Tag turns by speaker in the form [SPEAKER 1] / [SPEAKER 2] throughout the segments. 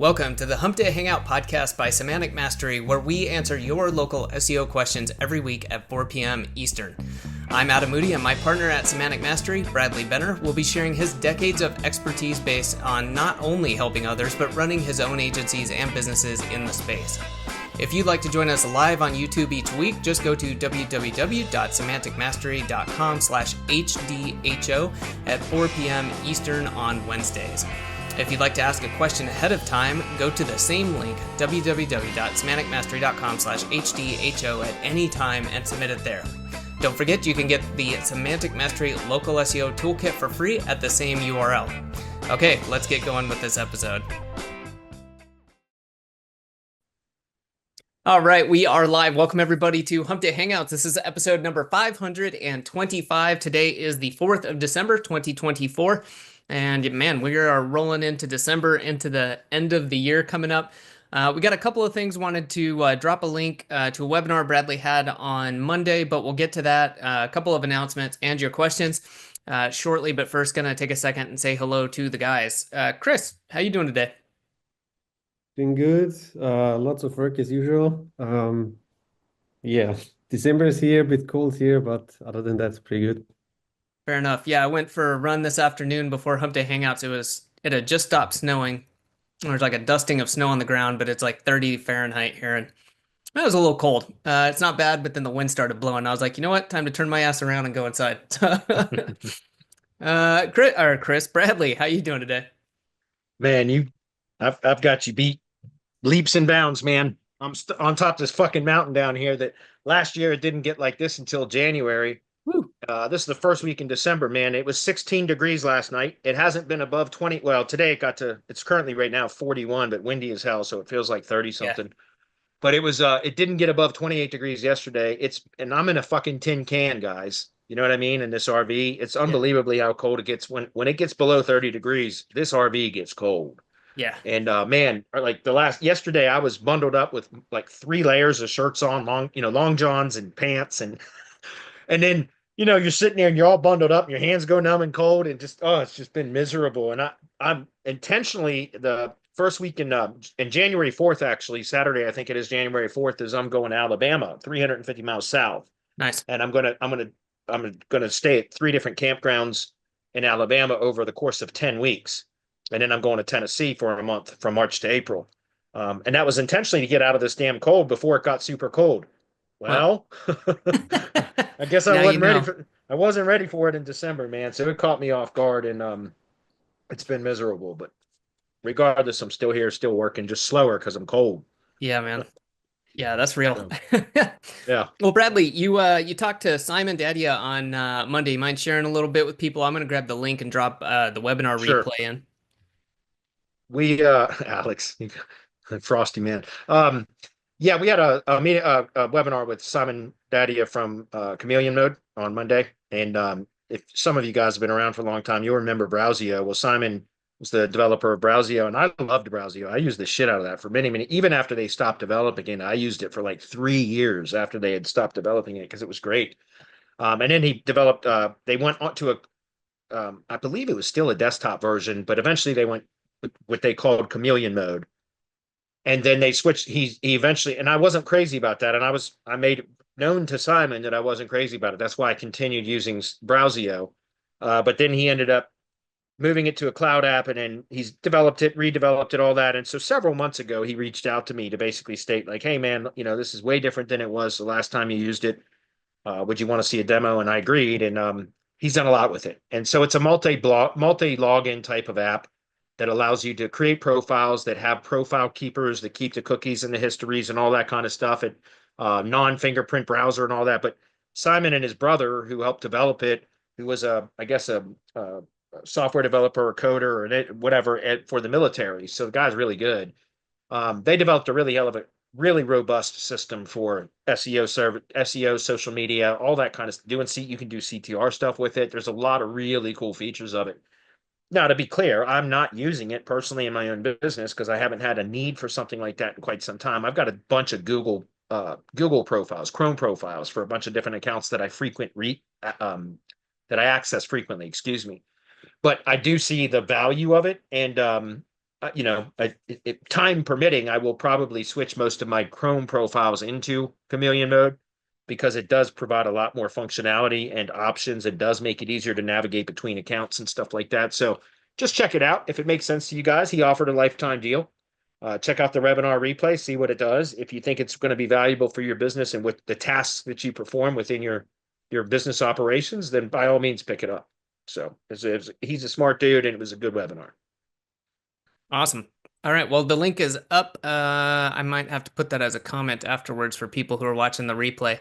[SPEAKER 1] Welcome to the Hump Day Hangout podcast by Semantic Mastery, where we answer your local SEO questions every week at 4 p.m. Eastern. I'm Adam Moody, and my partner at Semantic Mastery, Bradley Benner, will be sharing his decades of expertise based on not only helping others, but running his own agencies and businesses in the space. If you'd like to join us live on YouTube each week, just go to www.semanticmastery.com/HDHO at 4 p.m. Eastern on Wednesdays. If you'd like to ask a question ahead of time, go to the same link, www.semanticmastery.com/HDHO at any time and submit it there. Don't forget you can get the Semantic Mastery Local SEO Toolkit for free at the same URL. Okay, let's get going with this episode. All right, we are live. Welcome everybody to Hump Day Hangouts. This is episode number 525. Today is the 4th of December, 2024. And man, we are rolling into December, into the end of the year coming up. We got a couple of things. Wanted to drop a link to a webinar Bradley had on Monday, but we'll get to that. A couple of announcements and your questions shortly. But first, gonna take a second and say hello to the guys. Chris, how you doing today?
[SPEAKER 2] Doing good. Lots of work as usual. Yeah, December is here, a bit cold here, but other than that, it's pretty good.
[SPEAKER 1] Fair enough. Yeah, I went for a run this afternoon before Hump Day Hangouts. It had just stopped snowing. There was like a dusting of snow on the ground, but it's like 30 Fahrenheit here, and it was a little cold. It's not bad, but then the wind started blowing. I was like, you know what? Time to turn my ass around and go inside. Chris Bradley, how you doing today?
[SPEAKER 3] Man, I've got you beat leaps and bounds, man. I'm on top of this fucking mountain down here that last year it didn't get like this until January.
[SPEAKER 1] Woo.
[SPEAKER 3] This is the first week in December, man. It was 16 degrees last night. It hasn't been above 20. Well, today it's currently right now 41, but windy as hell, so it feels like 30 something.
[SPEAKER 1] Yeah.
[SPEAKER 3] But it didn't get above 28 degrees yesterday. And I'm in a fucking tin can, guys. You know what I mean? In this RV, it's unbelievably how cold it gets. When it gets below 30 degrees, this RV gets cold.
[SPEAKER 1] Yeah.
[SPEAKER 3] And man, like yesterday, I was bundled up with like 3 layers of shirts on, long johns and pants, and then you're sitting there and you're all bundled up, and your hands go numb and cold, and it's just been miserable. And I'm intentionally the first week in January 4th, actually Saturday, I think it is January 4th, is I'm going to Alabama, 350 miles south.
[SPEAKER 1] Nice.
[SPEAKER 3] And I'm gonna stay at 3 different campgrounds in Alabama over the course of 10 weeks. And then I'm going to Tennessee for a month from March to April. And that was intentionally to get out of this damn cold before it got super cold. Well, I guess I wasn't ready for it in December, man. So it caught me off guard, and it's been miserable. But regardless, I'm still here, still working, just slower because I'm cold.
[SPEAKER 1] Yeah, man. Yeah, that's real.
[SPEAKER 3] Yeah.
[SPEAKER 1] Well, Bradley, you talked to Simon Dadia on Monday. You mind sharing a little bit with people? I'm going to grab the link and drop the webinar
[SPEAKER 3] Sure.
[SPEAKER 1] replay in.
[SPEAKER 3] We Alex, Frosty man. Yeah, we had a webinar with Simon Dadia from Chameleon Mode on Monday, and if some of you guys have been around for a long time, you'll remember Browsio. Well, Simon was the developer of Browsio, and I loved Browsio. I used the shit out of that for many, even after they stopped developing it. I used it for like 3 years after they had stopped developing it because it was great. And then he developed. They went on to I believe it was still a desktop version, but eventually they went with what they called Chameleon Mode. And then they switched. He eventually, and I wasn't crazy about that. And I made it known to Simon that I wasn't crazy about it. That's why I continued using Browsio. But then he ended up moving it to a cloud app, and then he's developed it, redeveloped it, all that. And so several months ago, he reached out to me to basically state like, hey man, this is way different than it was the last time you used it. Would you want to see a demo? And I agreed. And he's done a lot with it. And so it's a multi-login type of app that allows you to create profiles that have profile keepers that keep the cookies and the histories and all that kind of stuff, and non-fingerprint browser and all that. But Simon and his brother, who helped develop it, who was a software developer or coder or whatever for the military. So the guy's really good. They developed a really robust system for SEO, social media, all that kind of stuff. You can do CTR stuff with it. There's a lot of really cool features of it. Now, to be clear, I'm not using it personally in my own business because I haven't had a need for something like that in quite some time. I've got a bunch of Google profiles, Chrome profiles for a bunch of different accounts that I access frequently. Excuse me, but I do see the value of it, and time permitting, I will probably switch most of my Chrome profiles into Chameleon mode because it does provide a lot more functionality and options. It does make it easier to navigate between accounts and stuff like that. So just check it out. If it makes sense to you guys, he offered a lifetime deal. Check out the webinar replay, see what it does. If you think it's going to be valuable for your business and with the tasks that you perform within your business operations, then by all means pick it up. So he's a smart dude, and it was a good webinar.
[SPEAKER 1] Awesome. All right. Well, the link is up. I might have to put that as a comment afterwards for people who are watching the replay.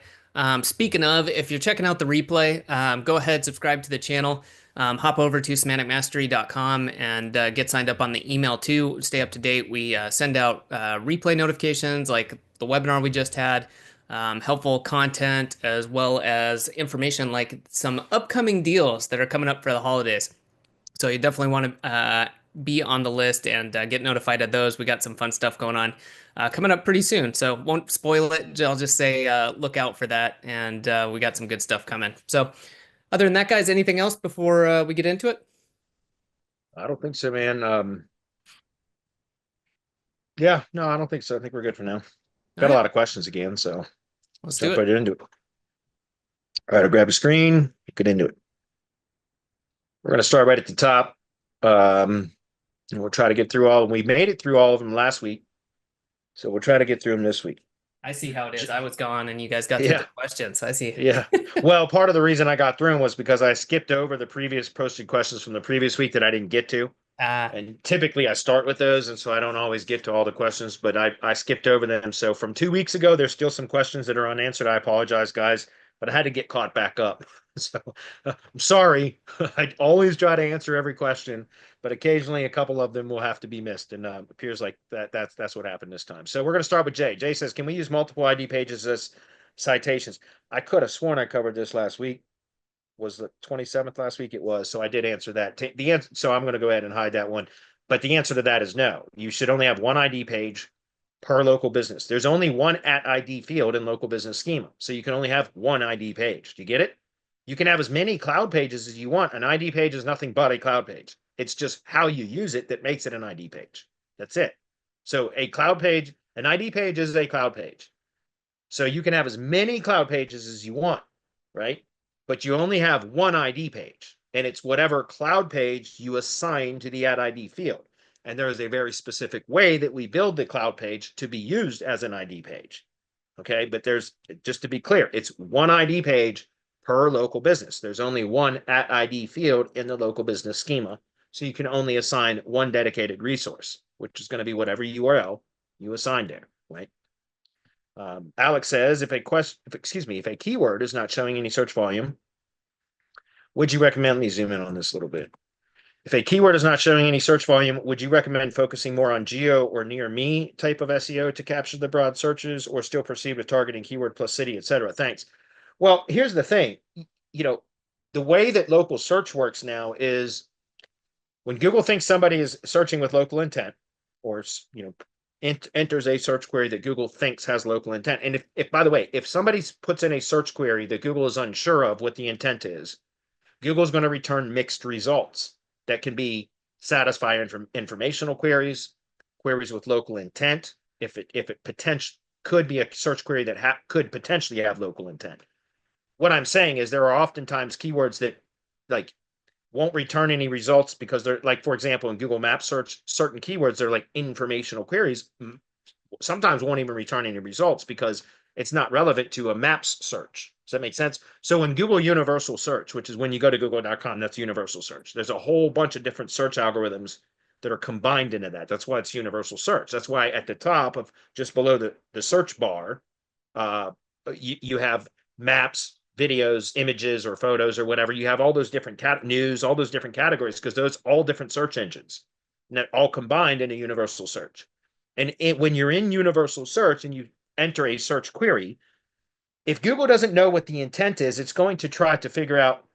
[SPEAKER 1] Speaking of, if you're checking out the replay, go ahead, subscribe to the channel. Hop over to semanticmastery.com and get signed up on the email too. Stay up to date. We send out replay notifications like the webinar we just had, helpful content, as well as information like some upcoming deals that are coming up for the holidays. So you definitely want to be on the list and get notified of those. We got some fun stuff going on coming up pretty soon. So won't spoil it. I'll just say look out for that. And we got some good stuff coming. So other than that, guys, anything else before we get into it?
[SPEAKER 3] I don't think so, man. Yeah, no, I don't think so. I think we're good for now. Got a lot of questions again, so
[SPEAKER 1] Let's do
[SPEAKER 3] jump
[SPEAKER 1] it.
[SPEAKER 3] right into it. All right, I'll grab a screen, get into it. We're going to start right at the top. And we'll try to get through all. We made it through all of them last week, so we'll try to get through them this week.
[SPEAKER 1] I see how it is. I was gone and you guys got through the questions. I see.
[SPEAKER 3] Yeah. Well, part of the reason I got through them was because I skipped over the previous posted questions from the previous week that I didn't get to. And typically I start with those, and so I don't always get to all the questions, but I skipped over them. So from 2 weeks ago, there's still some questions that are unanswered. I apologize, guys, but I had to get caught back up. So I'm sorry. I always try to answer every question, but occasionally a couple of them will have to be missed, and it appears like that's what happened this time. So we're going to start with Jay. Jay says, can we use multiple ID pages as citations? I could have sworn I covered this last week. Was the 27th last week? It was. So I did answer that. The answer. So I'm going to go ahead and hide that one. But the answer to that is no. You should only have one ID page per local business. There's only one @ID field in local business schema. So you can only have one ID page. Do you get it? You can have as many cloud pages as you want. An ID page is nothing but a cloud page. It's just how you use it that makes it an ID page. That's it. So a cloud page, an ID page is a cloud page. So you can have as many cloud pages as you want, right? But you only have one ID page, and it's whatever cloud page you assign to the @ID field. And there is a very specific way that we build the cloud page to be used as an ID page. Okay, but there's, just to be clear, it's one ID page per local business. There's only one @ID field in the local business schema. So you can only assign one dedicated resource, which is going to be whatever URL you assign there, right? Alex says, if a keyword is not showing any search volume, would you recommend, let me zoom in on this a little bit. If a keyword is not showing any search volume, would you recommend focusing more on geo or near me type of SEO to capture the broad searches, or still proceed with targeting keyword plus city, etc.? Thanks. Well, here's the thing. The way that local search works now is when Google thinks somebody is searching with local intent, or enters a search query that Google thinks has local intent. And if by the way, if somebody puts in a search query that Google is unsure of what the intent is, Google's going to return mixed results that can be satisfy informational queries with local intent. If it potentially could be a search query that could potentially have local intent. What I'm saying is there are oftentimes keywords that like won't return any results because they're like, for example, in Google Maps search, certain keywords, they're like informational queries, sometimes won't even return any results because it's not relevant to a maps search. Does that make sense? So in Google Universal Search, which is when you go to google.com, that's universal search. There's a whole bunch of different search algorithms that are combined into that. That's why it's universal search. That's why at the top of just below the search bar, you have maps, videos, images, or photos, or whatever. You have all those different news, all those different categories, because those all different search engines, and that all combined in a universal search. And when you're in universal search and you enter a search query, if Google doesn't know what the intent is, it's going to try to figure out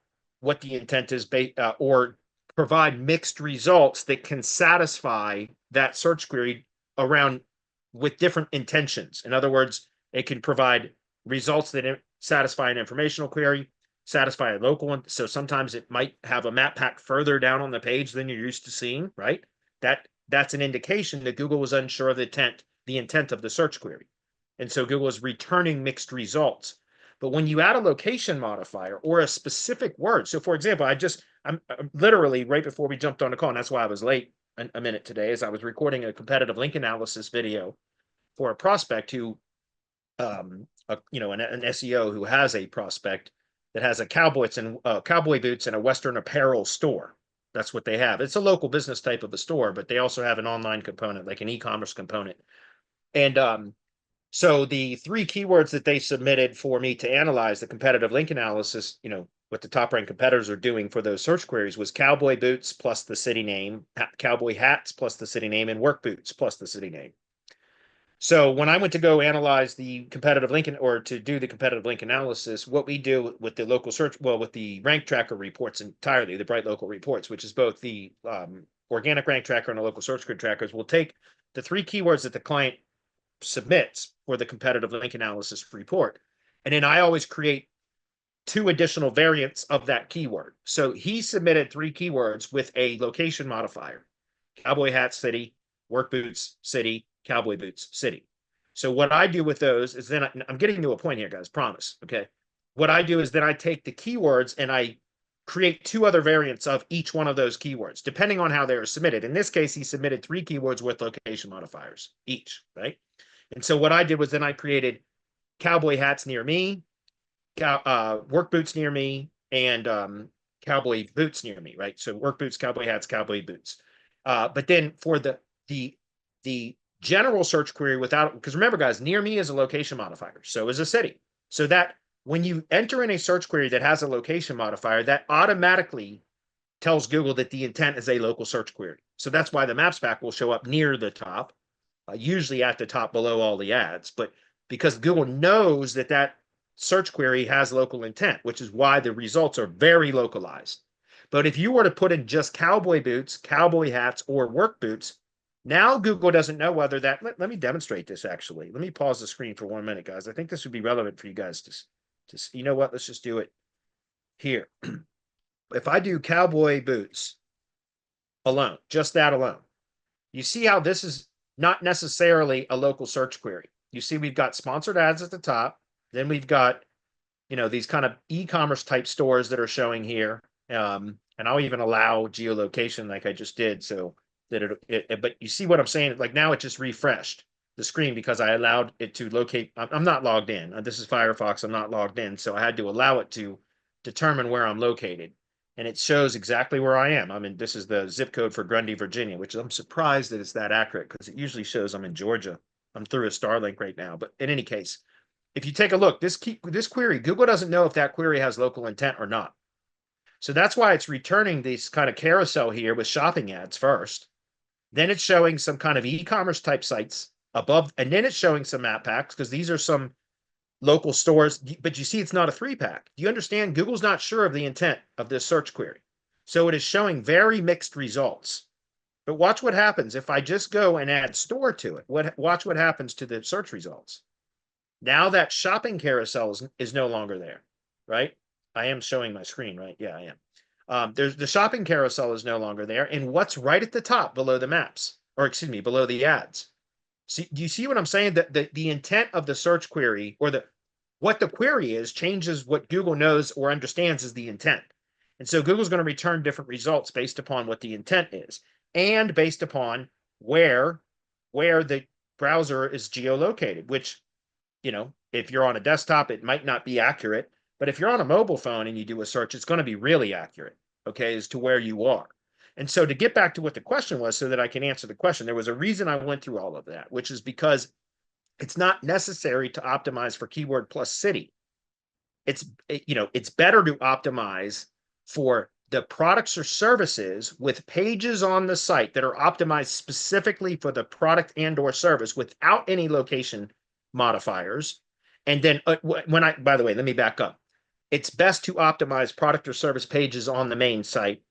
[SPEAKER 3] what the intent is, or provide mixed results that can satisfy that search query around with different intentions. In other words, it can provide results that satisfy an informational query, satisfy a local one. So sometimes it might have a map pack further down on the page than you're used to seeing, right? That that's an indication that Google was unsure of the intent of the search query. And so Google is returning mixed results. But when you add a location modifier or a specific word, so for example, I'm literally right before we jumped on the call, and that's why I was late a minute today, as I was recording a competitive link analysis video for a prospect who, an SEO who has a prospect that has a cowboy boots and a Western apparel store. That's what they have. It's a local business type of a store, but they also have an online component, like an e-commerce component. And so the 3 keywords that they submitted for me to analyze the competitive link analysis, what the top ranked competitors are doing for those search queries, was cowboy boots plus the city name, cowboy hats plus the city name, and work boots plus the city name. So when I went to go analyze the competitive link or to do the competitive link analysis, what we do with the local search, with the rank tracker reports entirely, the Bright Local reports, which is both the organic rank tracker and the local search grid trackers, we'll take the 3 keywords that the client submits for the competitive link analysis report. And then I always create 2 additional variants of that keyword. So he submitted 3 keywords with a location modifier: cowboy hat city, work boots city, cowboy boots city. So what I do with those is then I'm getting to a point here, guys, promise. Okay. What I do is then I take the keywords and I create 2 other variants of each one of those keywords, depending on how they are submitted. In this case, he submitted 3 keywords with location modifiers each, right? And so what I did was then I created cowboy hats near me, work boots near me, and cowboy boots near me, right? So work boots, cowboy hats, cowboy boots. But then for the general search query because remember, guys, near me is a location modifier, so is a city. So that when you enter in a search query that has a location modifier, that automatically tells Google that the intent is a local search query. So that's why the maps pack will show up near the top, usually at the top below all the ads, but because Google knows that search query has local intent, which is why the results are very localized. But if you were to put in just cowboy boots, cowboy hats, or work boots, now Google doesn't know whether let me demonstrate this actually. Let me pause the screen for 1 minute, guys. I think this would be relevant for you guys to you know what? Let's just do it here. If I do cowboy boots alone, just that alone, you see how this is not necessarily a local search query. You see we've got sponsored ads at the top. Then we've got, these kind of e-commerce type stores that are showing here. And I'll even allow geolocation like I just did. So that but you see what I'm saying? Like now it just refreshed the screen because I allowed it to locate. I'm not logged in. This is Firefox. I'm not logged in. So I had to allow it to determine where I'm located. And it shows exactly where I am. This is the zip code for Grundy, Virginia, which I'm surprised that it's that accurate because it usually shows I'm in Georgia. I'm through a Starlink right now. But in any case, if you take a look, this query, Google doesn't know if that query has local intent or not. So that's why it's returning this kind of carousel here with shopping ads first. Then it's showing some kind of e-commerce type sites above, and then it's showing some map packs because these are some local stores, but you see it's not a 3-pack. Do you understand? Google's not sure of the intent of this search query. So it is showing very mixed results. But watch what happens if I just go and add store to it. Watch what happens to the search results. Now that shopping carousel is no longer there, right? I am showing my screen, right? Yeah, I am. There's the shopping carousel is no longer there. And what's right at the top below the maps, or excuse me, below the ads? See, do you see what I'm saying? That the intent of the search query or what the query is changes what Google knows or understands is the intent. And so Google's going to return different results based upon what the intent is and based upon where the browser is geolocated, which, if you're on a desktop, it might not be accurate. But if you're on a mobile phone and you do a search, it's going to be really accurate, okay, as to where you are. And so to get back to what the question was so that I can answer the question, there was a reason I went through all of that, which is because it's not necessary to optimize for keyword plus city. It's better to optimize for the products or services with pages on the site that are optimized specifically for the product and or service without any location modifiers. And then by the way, let me back up. It's best to optimize product or service pages on the main site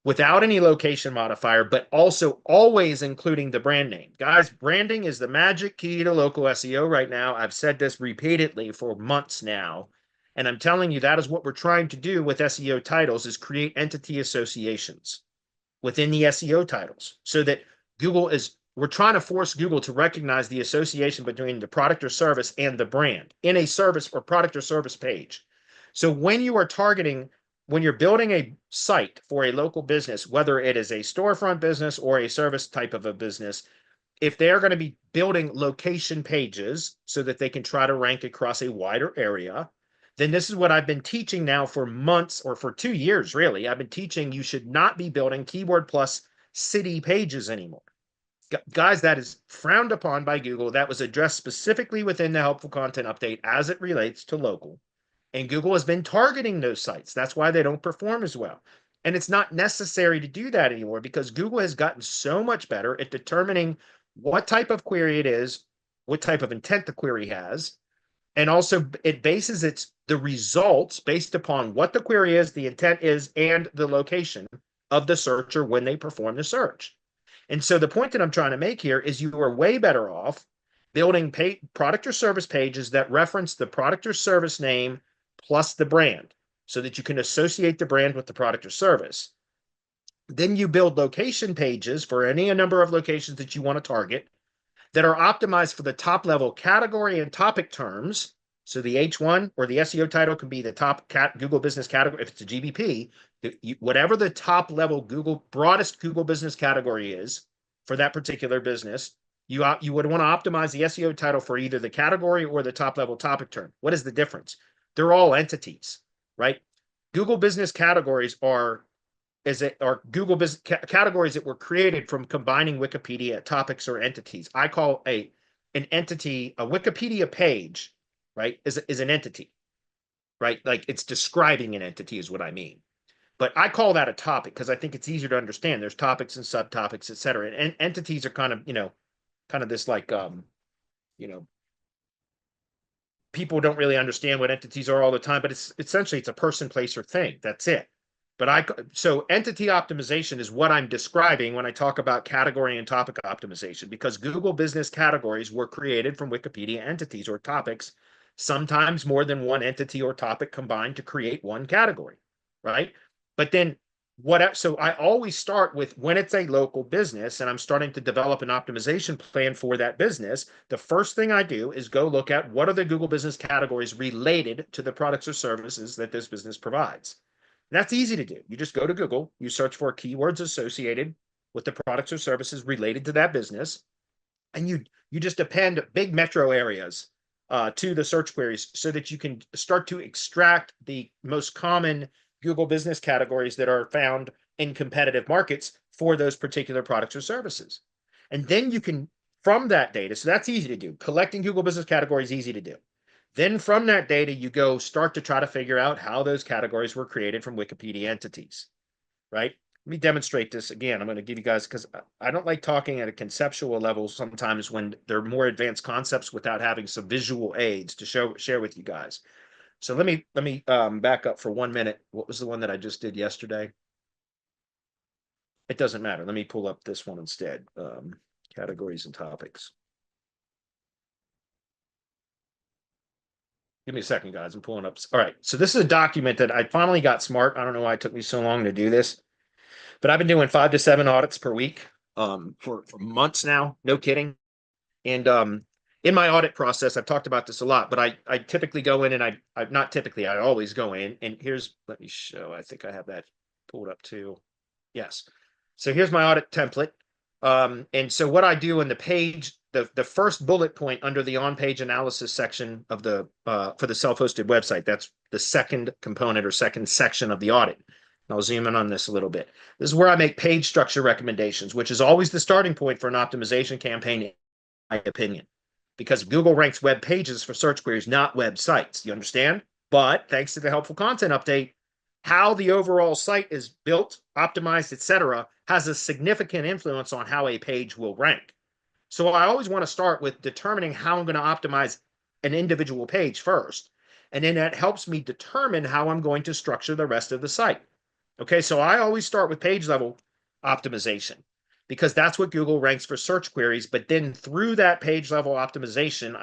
[SPEAKER 3] without any location modifier, but also always including the brand name. Guys, branding is the magic key to local SEO right now. I've said this repeatedly for months now, and I'm telling you that is what we're trying to do with SEO titles is create entity associations within the SEO titles so that we're trying to force Google to recognize the association between the product or service and the brand in a service or product or service page. So when you are targeting, when you're building a site for a local business, whether it is a storefront business or a service type of a business, if they're going to be building location pages so that they can try to rank across a wider area, then this is what I've been teaching now for months, or for 2 years, really. I've been teaching you should not be building keyword plus city pages anymore. Guys, that is frowned upon by Google. That was addressed specifically within the helpful content update as it relates to local. And Google has been targeting those sites. That's why they don't perform as well. And it's not necessary to do that anymore because Google has gotten so much better at determining what type of query it is, what type of intent the query has, and also it bases the results based upon what the query is, the intent is, and the location of the searcher when they perform the search. And so the point that I'm trying to make here is you are way better off building product or service pages that reference the product or service name plus the brand so that you can associate the brand with the product or service. Then you build location pages for any number of locations that you want to target that are optimized for the top level category and topic terms. So the H1 or the SEO title can be the top Google business category. If it's a GBP, whatever the top level broadest Google business category is for that particular business, you would want to optimize the SEO title for either the category or the top level topic term. What is the difference? They're all entities, right? Google business categories are Google business categories that were created from combining Wikipedia topics or entities. I call an entity, a Wikipedia page, right, is an entity, right? Like it's describing an entity is what I mean. But I call that a topic because I think it's easier to understand. There's topics and subtopics, et cetera. And entities are kind of this like, people don't really understand what entities are all the time, but it's essentially a person, place, or thing. That's it. So entity optimization is what I'm describing when I talk about category and topic optimization, because Google business categories were created from Wikipedia entities or topics, sometimes more than one entity or topic combined to create one category, right? But then so I always start with when it's a local business and I'm starting to develop an optimization plan for that business, the first thing I do is go look at what are the Google business categories related to the products or services that this business provides. That's easy to do. You just go to Google, you search for keywords associated with the products or services related to that business, and you just append big metro areas to the search queries so that you can start to extract the most common Google business categories that are found in competitive markets for those particular products or services. And then you can, from that data, so that's easy to do. Collecting Google business categories is easy to do. Then from that data, you go start to try to figure out how those categories were created from Wikipedia entities, right? Let me demonstrate this again. I'm going to give you guys, because I don't like talking at a conceptual level sometimes when they're more advanced concepts without having some visual aids to share with you guys. So let me back up for 1 minute. What was the one that I just did yesterday? It doesn't matter. Let me pull up this one instead. Categories and topics. Give me a second, guys. I'm pulling up. All right. So this is a document that I finally got smart. I don't know why it took me so long to do this, but I've been doing 5 to 7 audits per week for months now. No kidding. And in my audit process, I've talked about this a lot, but I typically go in and I not typically, I always go in and let me show. I think I have that pulled up too. Yes. So here's my audit template. And so what I do in the page, the first bullet point under the on-page analysis section of the for the self-hosted website, that's the second component or second section of the audit. I'll zoom in on this a little bit. This is where I make page structure recommendations, which is always the starting point for an optimization campaign, in my opinion, because Google ranks web pages for search queries, not websites. You understand? But thanks to the helpful content update, how the overall site is built, optimized, etc., has a significant influence on how a page will rank. So I always want to start with determining how I'm going to optimize an individual page first. And then that helps me determine how I'm going to structure the rest of the site. Okay, so I always start with page level optimization because that's what Google ranks for search queries. But then through that page level optimization,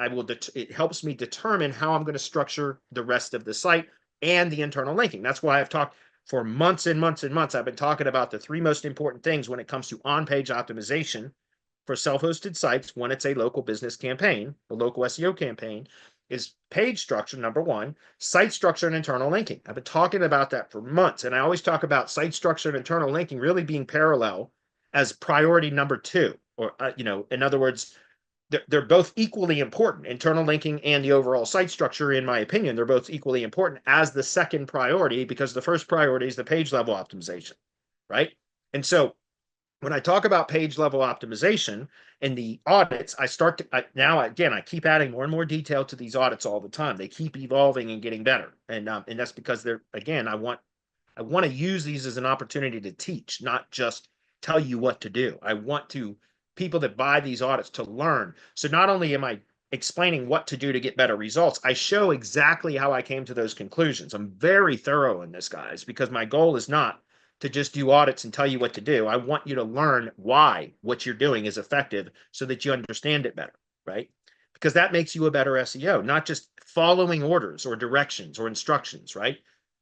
[SPEAKER 3] it helps me determine how I'm going to structure the rest of the site and the internal linking. That's why I've talked for months and months and months. I've been talking about the 3 most important things when it comes to on-page optimization for self-hosted sites when it's a local business campaign, a local SEO campaign, is page structure, number one, site structure and internal linking. I've been talking about that for months, and I always talk about site structure and internal linking really being parallel as priority number two, or in other words, they're both equally important. Internal linking and the overall site structure, in my opinion, they're both equally important as the second priority, because the first priority is the page level optimization, right? And so when I talk about page level optimization in the audits, I keep adding more and more detail to these audits all the time. They keep evolving and getting better, and that's because I want to use these as an opportunity to teach, not just tell you what to do. I want people that buy these audits to learn. So not only am I explaining what to do to get better results, I show exactly how I came to those conclusions. I'm very thorough in this, guys, because my goal is not to just do audits and tell you what to do. I want you to learn why what you're doing is effective so that you understand it better, right? Because that makes you a better SEO, not just following orders or directions or instructions, right?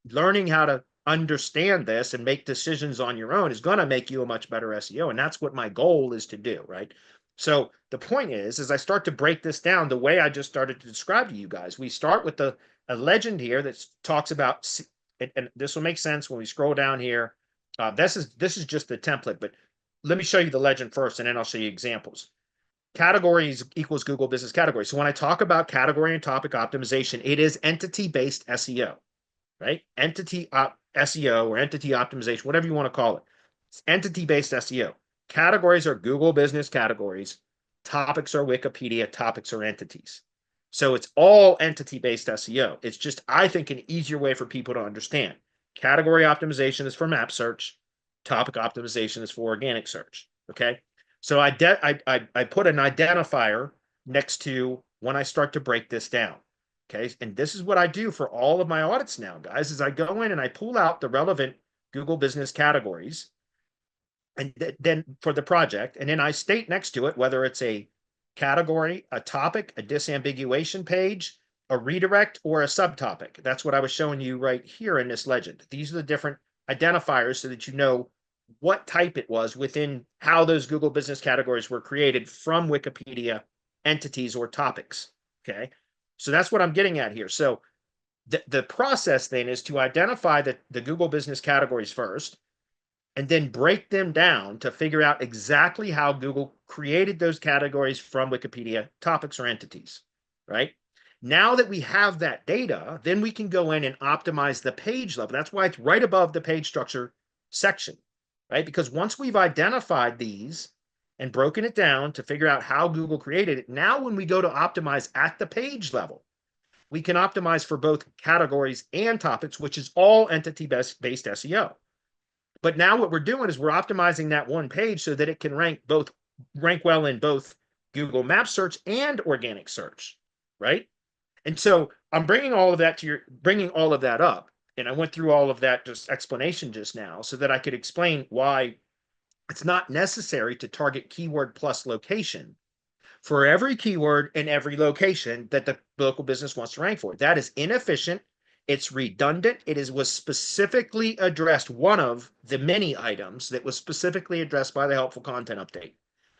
[SPEAKER 3] Learning how to understand this and make decisions on your own is going to make you a much better SEO. And that's what my goal is to do, right? So the point is, as I start to break this down, the way I just started to describe to you guys, we start with a legend here that talks about, and this will make sense when we scroll down here. This is just the template, but let me show you the legend first, and then I'll show you examples. Categories equals Google Business Categories. So when I talk about category and topic optimization, it is entity-based SEO, right? Entity SEO or entity optimization, whatever you want to call it. It's entity-based SEO. Categories are Google Business Categories. Topics are Wikipedia. Topics are entities. So it's all entity-based SEO. It's just, I think, an easier way for people to understand. Category optimization is for map search. Topic optimization is for organic search. Okay. So I put an identifier next to when I start to break this down. Okay. And this is what I do for all of my audits now, guys, is I go in and I pull out the relevant Google business categories and then for the project, and then I state next to it whether it's a category, a topic, a disambiguation page, a redirect, or a subtopic. That's what I was showing you right here in this legend. These are the different identifiers so that you know what type it was within how those Google business categories were created from Wikipedia entities or topics. Okay. So that's what I'm getting at here. So the process then is to identify the Google business categories first, and then break them down to figure out exactly how Google created those categories from Wikipedia topics or entities, right? Now that we have that data, then we can go in and optimize the page level. That's why it's right above the page structure section, right? Because once we've identified these and broken it down to figure out how Google created it, now when we go to optimize at the page level, we can optimize for both categories and topics, which is all entity-based SEO. But now what we're doing is we're optimizing that one page so that it can rank well in both Google Maps search and organic search, right? And so I'm bringing all of that up, and I went through all of that explanation just now so that I could explain why it's not necessary to target keyword plus location for every keyword in every location that the local business wants to rank for. That is inefficient. It's redundant. Was specifically addressed, one of the many items that was specifically addressed by the helpful content update,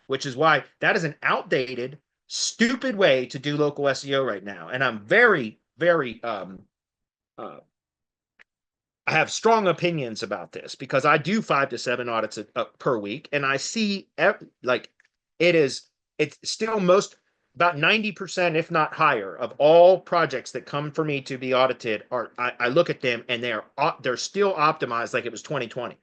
[SPEAKER 3] which is why that is an outdated, stupid way to do local SEO right now. And I'm very, very, I have strong opinions about this because I do 5 to 7 audits per week, and I see it's still about 90%, if not higher, of all projects that come for me to be audited I look at them and they're still optimized like it was 2020,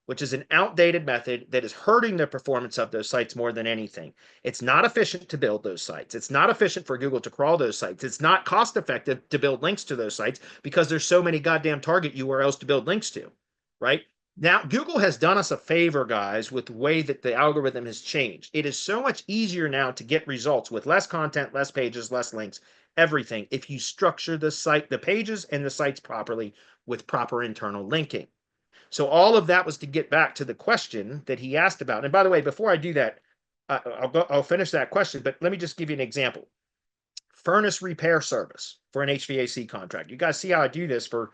[SPEAKER 3] which is an outdated method that is hurting the performance of those sites more than anything. It's not efficient to build those sites. It's not efficient for Google to crawl those sites. It's not cost effective to build links to those sites because there's so many goddamn target URLs to build links to, right? Now, Google has done us a favor, guys, with the way that the algorithm has changed. It is so much easier now to get results with less content, less pages, less links, everything, if you structure the pages and the sites properly with proper internal linking. So all of that was to get back to the question that he asked about. And by the way, before I do that, I'll finish that question, but let me just give you an example. Furnace repair service for an HVAC contract. You guys see how I do this for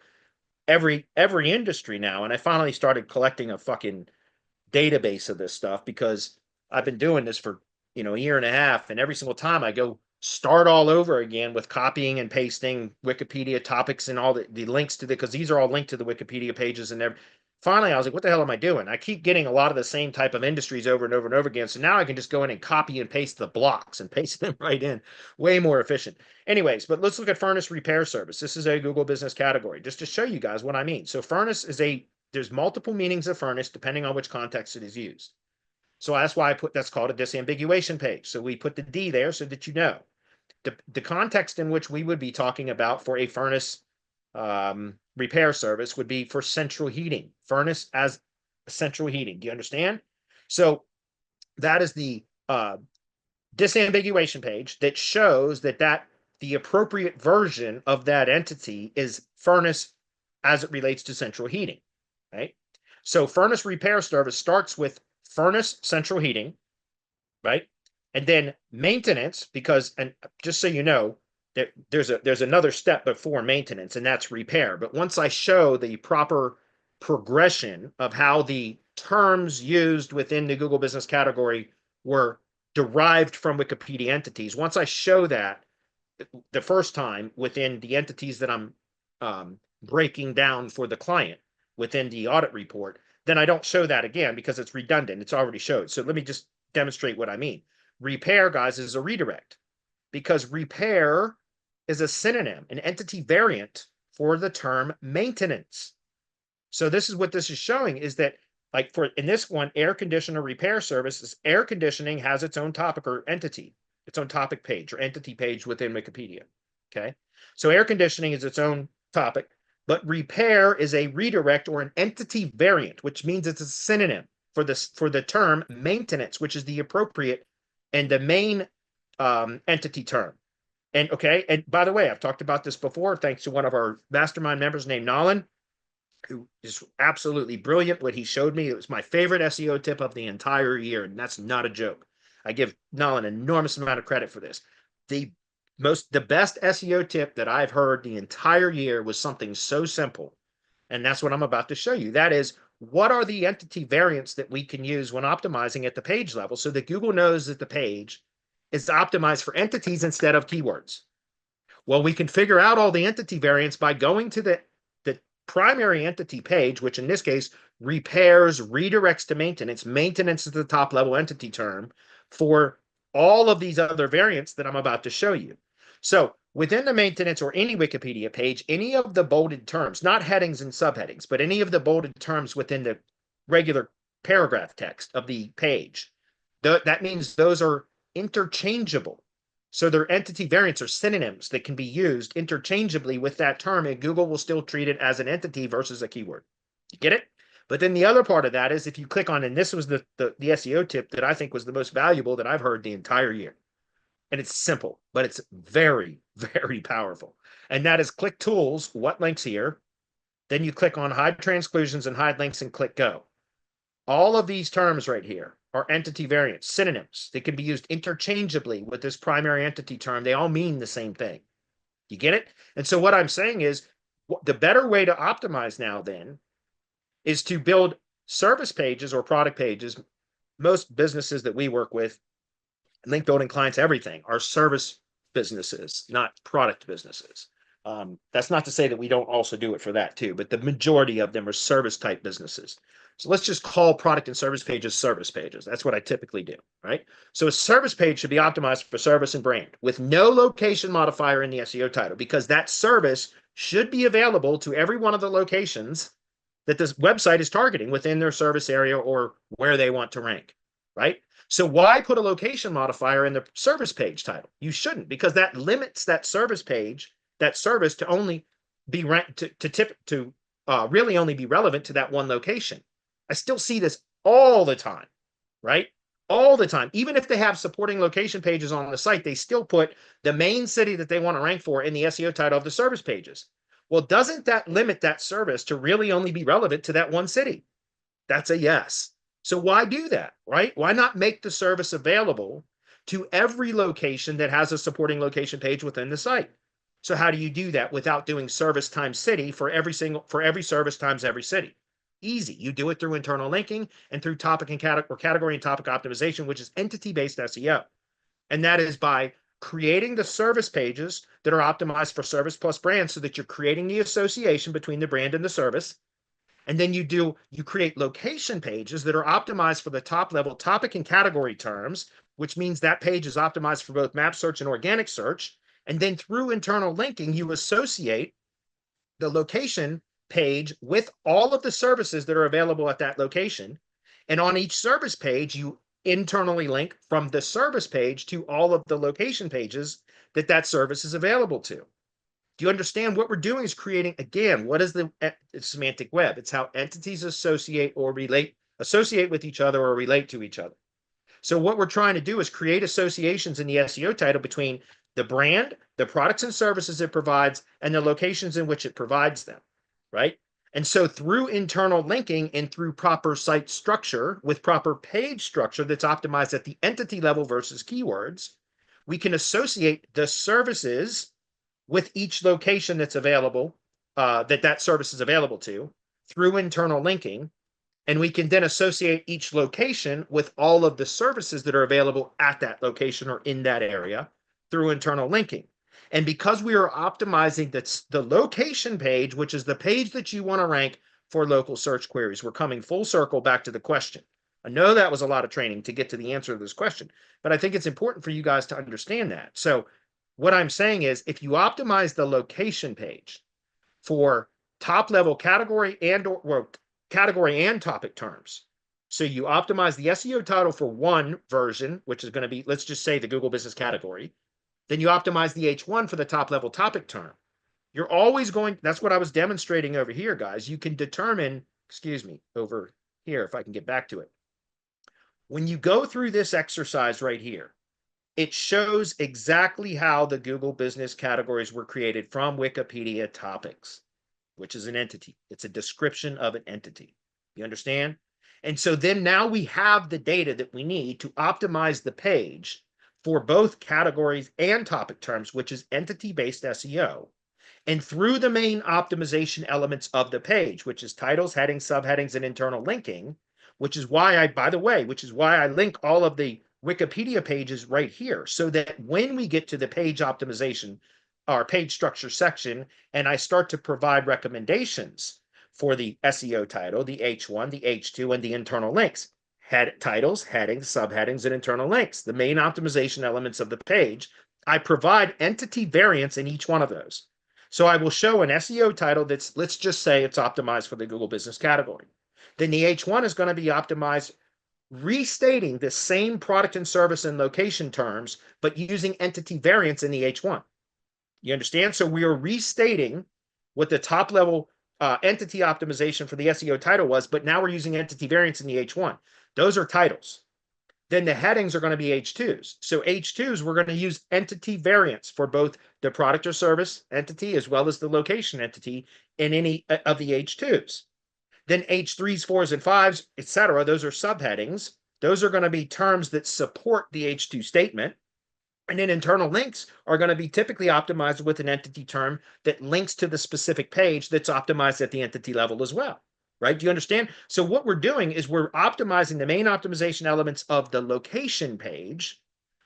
[SPEAKER 3] every industry now, and I finally started collecting a fucking database of this stuff because I've been doing this for a year and a half, and every single time I go start all over again with copying and pasting Wikipedia topics and all the links to because these are all linked to the Wikipedia pages and finally I was like, what the hell am I doing? I keep getting a lot of the same type of industries over and over and over again. So now I can just go in and copy and paste the blocks and paste them right in. Way more efficient. Anyways, but let's look at furnace repair service. This is a Google business category just to show you guys what I mean. So furnace is there's multiple meanings of furnace depending on which context it is used. So that's why that's called a disambiguation page. So we put the D there so that you know. The context in which we would be talking about for a furnace repair service would be for central heating. Furnace as central heating. Do you understand? So that is the disambiguation page that shows that the appropriate version of that entity is furnace as it relates to central heating, right? So furnace repair service starts with furnace central heating, right? And then maintenance, because, and just so you know, that there's another step before maintenance, and that's repair. But once I show the proper progression of how the terms used within the Google business category were derived from Wikipedia entities, once I show that the first time within the entities that I'm breaking down for the client within the audit report, then I don't show that again because it's redundant. It's already showed. So let me just demonstrate what I mean. Repair, guys, is a redirect because repair is a synonym, an entity variant for the term maintenance. So this is what this is showing is that, like for in this one, air conditioner repair services, air conditioning has its own topic or entity, its own topic page or entity page within Wikipedia. Okay. So air conditioning is its own topic, but repair is a redirect or an entity variant, which means it's a synonym for the term maintenance, which is the appropriate and the main entity term. And okay, and by the way, I've talked about this before, thanks to one of our mastermind members named Nolan, who is absolutely brilliant. What he showed me, it was my favorite SEO tip of the entire year, and that's not a joke. I give Nolan an enormous amount of credit for this. The best SEO tip that I've heard the entire year was something so simple, and that's what I'm about to show you. That is, what are the entity variants that we can use when optimizing at the page level so that Google knows that the page is optimized for entities instead of keywords? Well, we can figure out all the entity variants by going to the primary entity page, which in this case repairs, redirects to maintenance. Maintenance is the top level entity term for all of these other variants that I'm about to show you. So within the maintenance or any Wikipedia page, any of the bolded terms, not headings and subheadings, but any of the bolded terms within the regular paragraph text of the page, that means those are interchangeable. So their entity variants are synonyms that can be used interchangeably with that term, and Google will still treat it as an entity versus a keyword. You get it? But then the other part of that is if you click on, and this was the SEO tip that I think was the most valuable that I've heard the entire year. And it's simple, but it's very, very powerful. And that is click tools, what links here. Then you click on hide transclusions and hide links and click go. All of these terms right here are entity variants, synonyms. They can be used interchangeably with this primary entity term. They all mean the same thing. You get it? And so what I'm saying is the better way to optimize now then is to build service pages or product pages. Most businesses that we work with, link building clients, everything, are service businesses, not product businesses. That's not to say that we don't also do it for that too, but the majority of them are service type businesses. So let's just call product and service pages service pages. That's what I typically do, right? So a service page should be optimized for service and brand with no location modifier in the SEO title, because that service should be available to every one of the locations that this website is targeting within their service area or where they want to rank, right? So why put a location modifier in the service page title? You shouldn't, because that limits that service page, that service, to only be ranked to really only be relevant to that one location. I still see this all the time, right? All the time. Even if they have supporting location pages on the site, they still put the main city that they want to rank for in the SEO title of the service pages. Well, doesn't that limit that service to really only be relevant to that one city? That's a yes. So why do that, right? Why not make the service available to every location that has a supporting location page within the site? So how do you do that without doing service times city for every service times every city? Easy. You do it through internal linking and through topic and category and topic optimization, which is entity-based SEO. And that is by creating the service pages that are optimized for service plus brand, so that you're creating the association between the brand and the service. And then you create location pages that are optimized for the top level topic and category terms, which means that page is optimized for both map search and organic search. And then through internal linking, you associate the location page with all of the services that are available at that location. And on each service page, you internally link from the service page to all of the location pages that that service is available to. Do you understand? What we're doing is creating, again, what is the semantic web? It's how entities associate with each other or relate to each other. So what we're trying to do is create associations in the SEO title between the brand, the products and services it provides, and the locations in which it provides them, right? And so through internal linking and through proper site structure with proper page structure that's optimized at the entity level versus keywords, we can associate the services with each location that's available, that service is available to, through internal linking. And we can then associate each location with all of the services that are available at that location or in that area through internal linking. And because we are optimizing the location page, which is the page that you want to rank for local search queries, we're coming full circle back to the question. I know that was a lot of training to get to the answer to this question, but I think it's important for you guys to understand that. So what I'm saying is, if you optimize the location page for top level category and topic terms, so you optimize the SEO title for one version, which is going to be, let's just say, the Google Business category, then you optimize the H1 for the top level topic term. You're always going, that's what I was demonstrating over here, guys. You can determine, excuse me, over here, if I can get back to it. When you go through this exercise right here, it shows exactly how the Google Business categories were created from Wikipedia topics, which is an entity. It's a description of an entity. You understand? And so then now we have the data that we need to optimize the page for both categories and topic terms, which is entity-based SEO. And through the main optimization elements of the page, which is titles, headings, subheadings, and internal linking, which is why I link all of the Wikipedia pages right here, so that when we get to the page optimization or page structure section, and I start to provide recommendations for the SEO title, the H1, the H2, and the internal links, titles, headings, subheadings, and internal links, the main optimization elements of the page, I provide entity variants in each one of those. So I will show an SEO title that's, let's just say it's optimized for the Google Business category. Then the H1 is going to be optimized, restating the same product and service and location terms, but using entity variants in the H1. You understand? So we are restating what the top level entity optimization for the SEO title was, but now we're using entity variants in the H1. Those are titles. Then the headings are going to be H2s. So H2s, we're going to use entity variants for both the product or service entity as well as the location entity in any of the H2s. Then H3s, 4s, and 5s, etc. Those are subheadings. Those are going to be terms that support the H2 statement. And then internal links are going to be typically optimized with an entity term that links to the specific page that's optimized at the entity level as well. Right? Do you understand? So what we're doing is we're optimizing the main optimization elements of the location page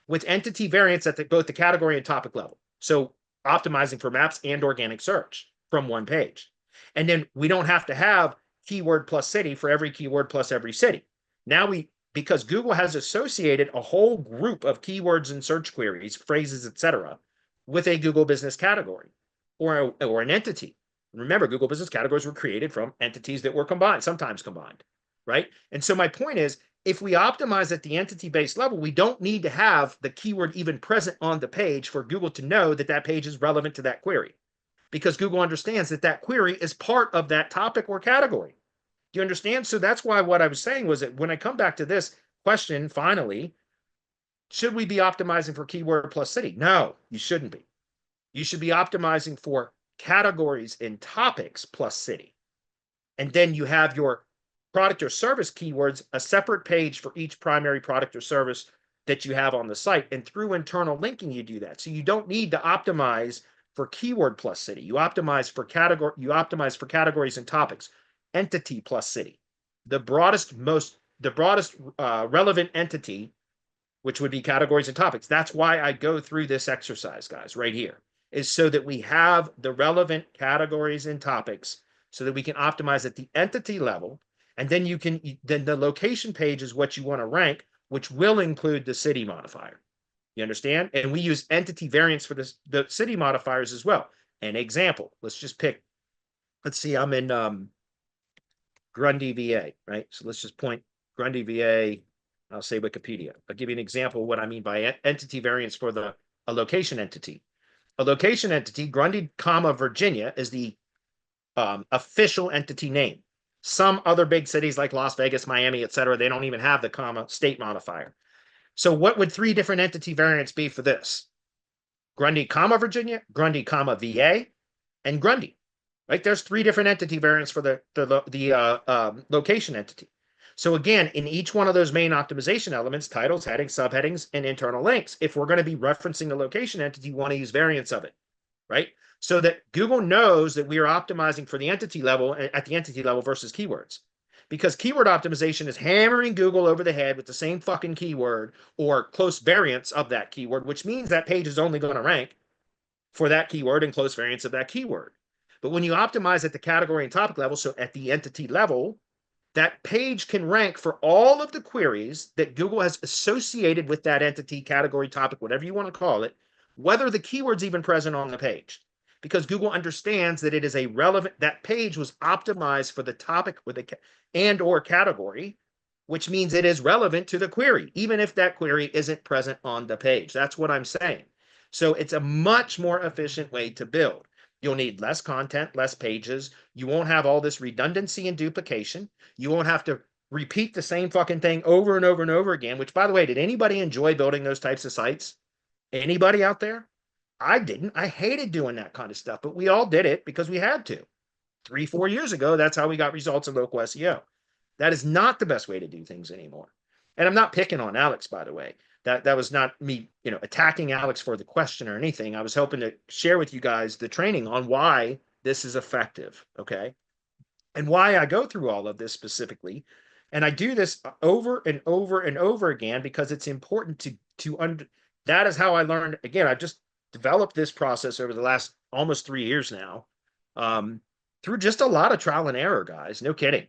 [SPEAKER 3] with entity variants at both the category and topic level. So optimizing for maps and organic search from one page. And then we don't have to have keyword plus city for every keyword plus every city. Now because Google has associated a whole group of keywords and search queries, phrases, etc., with a Google Business category or an entity. Remember, Google Business categories were created from entities that were sometimes combined, right? And so my point is, if we optimize at the entity-based level, we don't need to have the keyword even present on the page for Google to know that that page is relevant to that query, because Google understands that that query is part of that topic or category. Do you understand? So that's why what I was saying was that when I come back to this question, finally, should we be optimizing for keyword plus city? No, you shouldn't be. You should be optimizing for categories and topics plus city. And then you have your product or service keywords, a separate page for each primary product or service that you have on the site. And through internal linking, you do that. So you don't need to optimize for keyword plus city. You optimize for categories and topics. entity plus city. The broadest relevant entity, which would be categories and topics. That's why I go through this exercise, guys, right here, is so that we have the relevant categories and topics so that we can optimize at the entity level. And then then the location page is what you want to rank, which will include the city modifier. You understand? And we use entity variants for the city modifiers as well. An example, let's see, I'm in Grundy, VA, right? So let's just point Grundy, VA. I'll say Wikipedia. I'll give you an example of what I mean by entity variants for a location entity. A location entity, Grundy, Virginia, is the official entity name. Some other big cities like Las Vegas, Miami, etc., they don't even have the state modifier. So what would 3 different entity variants be for this? Grundy, Virginia, Grundy, VA, and Grundy. Right? There's 3 different entity variants for the location entity. So again, in each one of those main optimization elements, titles, headings, subheadings, and internal links, if we're going to be referencing the location entity, you want to use variants of it, right? So that Google knows that we are optimizing for the entity level at the entity level versus keywords. Because keyword optimization is hammering Google over the head with the same fucking keyword or close variants of that keyword, which means that page is only going to rank for that keyword and close variants of that keyword. But when you optimize at the category and topic level, so at the entity level, that page can rank for all of the queries that Google has associated with that entity, category, topic, whatever you want to call it, whether the keyword's even present on the page. Because Google understands that it is a relevant, that page was optimized for the topic with and or category, which means it is relevant to the query, even if that query isn't present on the page. That's what I'm saying. So it's a much more efficient way to build. You'll need less content, less pages. You won't have all this redundancy and duplication. You won't have to repeat the same fucking thing over and over and over again, which, by the way, did anybody enjoy building those types of sites? Anybody out there? I didn't. I hated doing that kind of stuff, but we all did it because we had to. 3-4 years ago, that's how we got results in local SEO. That is not the best way to do things anymore. And I'm not picking on Alex, by the way. That was not me, attacking Alex for the question or anything. I was hoping to share with you guys the training on why this is effective, okay? And why I go through all of this specifically. And I do this over and over and over again because it's important that is how I learned. Again, I've just developed this process over the last almost 3 years now, through just a lot of trial and error, guys. No kidding.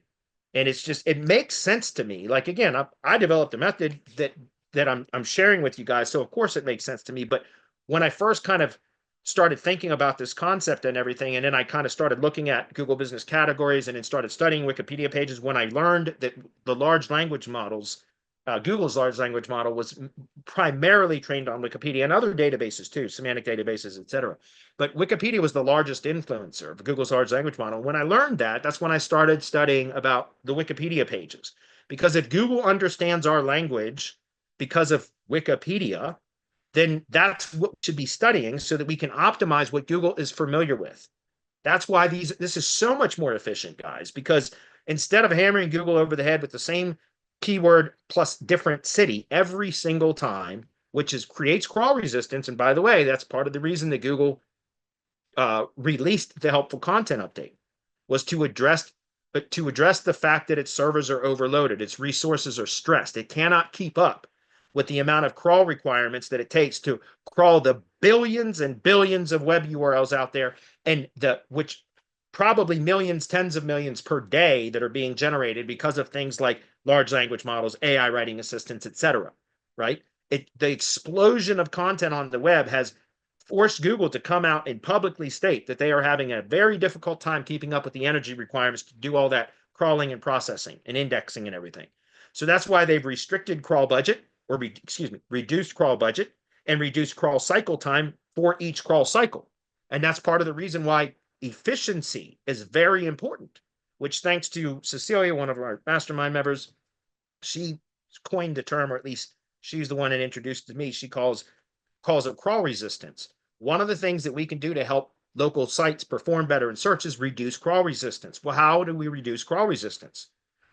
[SPEAKER 3] And it makes sense to me. Like, again, I developed a method that I'm sharing with you guys. So of course it makes sense to me. But when I first kind of started thinking about this concept and everything, and then I kind of started looking at Google business categories and then started studying Wikipedia pages, when I learned that the large language models, Google's large language model was primarily trained on Wikipedia and other databases too, semantic databases, etc. But Wikipedia was the largest influencer of Google's large language model. When I learned that, that's when I started studying about the Wikipedia pages. Because if Google understands our language because of Wikipedia, then that's what we should be studying so that we can optimize what Google is familiar with. That's why this is so much more efficient, guys, because instead of hammering Google over the head with the same keyword plus different city every single time, which creates crawl resistance. And by the way, that's part of the reason that Google released the helpful content update, was to address the fact that its servers are overloaded, its resources are stressed. It cannot keep up with the amount of crawl requirements that it takes to crawl the billions and billions of web URLs out there, and which probably millions, tens of millions per day that are being generated because of things like large language models, AI writing assistants, etc. Right? The explosion of content on the web has forced Google to come out and publicly state that they are having a very difficult time keeping up with the energy requirements to do all that crawling and processing and indexing and everything. So that's why they've restricted crawl budget, or reduced crawl budget and reduced crawl cycle time for each crawl cycle. And that's part of the reason why efficiency is very important, which, thanks to Cecilia, one of our mastermind members, she coined the term, or at least she's the one that introduced it to me. She calls it crawl resistance. One of the things that we can do to help local sites perform better in search is reduce crawl resistance. Well, how do we reduce crawl resistance?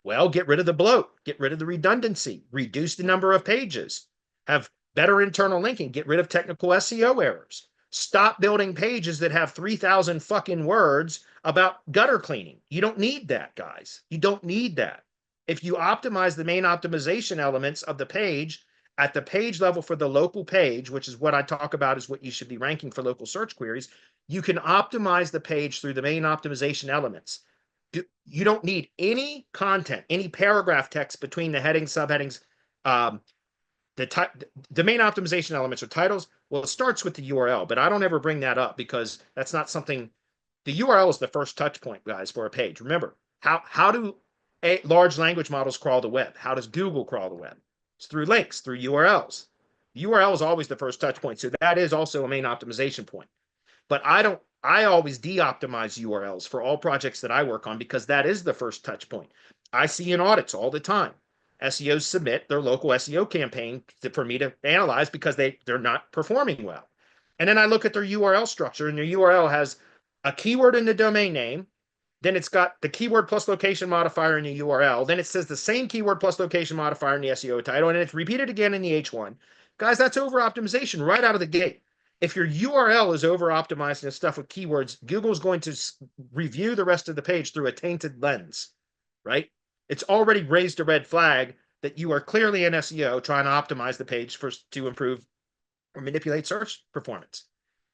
[SPEAKER 3] Well, get rid of the bloat, get rid of the redundancy, reduce the number of pages, have better internal linking, get rid of technical SEO errors. Stop building pages that have 3,000 fucking words about gutter cleaning. You don't need that, guys. You don't need that. If you optimize the main optimization elements of the page at the page level for the local page, which is what I talk about is what you should be ranking for local search queries, you can optimize the page through the main optimization elements. You don't need any content, any paragraph text between the headings, subheadings, the main optimization elements or titles. Well, it starts with the URL, but I don't ever bring that up because that's not something. The URL is the first touch point, guys, for a page. Remember, how do large language models crawl the web? How does Google crawl the web? It's through links, through URLs. URL is always the first touch point, so that is also a main optimization point. But I always de-optimize URLs for all projects that I work on because that is the first touch point. I see in audits all the time. SEOs submit their local SEO campaign for me to analyze because they're not performing well. And then I look at their URL structure, and their URL has a keyword in the domain name. Then it's got the keyword plus location modifier in the URL. Then it says the same keyword plus location modifier in the SEO title, and it's repeated again in the H1. Guys, that's over optimization right out of the gate. If your URL is over optimized and stuff with keywords, Google's going to review the rest of the page through a tainted lens, right? It's already raised a red flag that you are clearly an SEO trying to optimize the page to improve or manipulate search performance.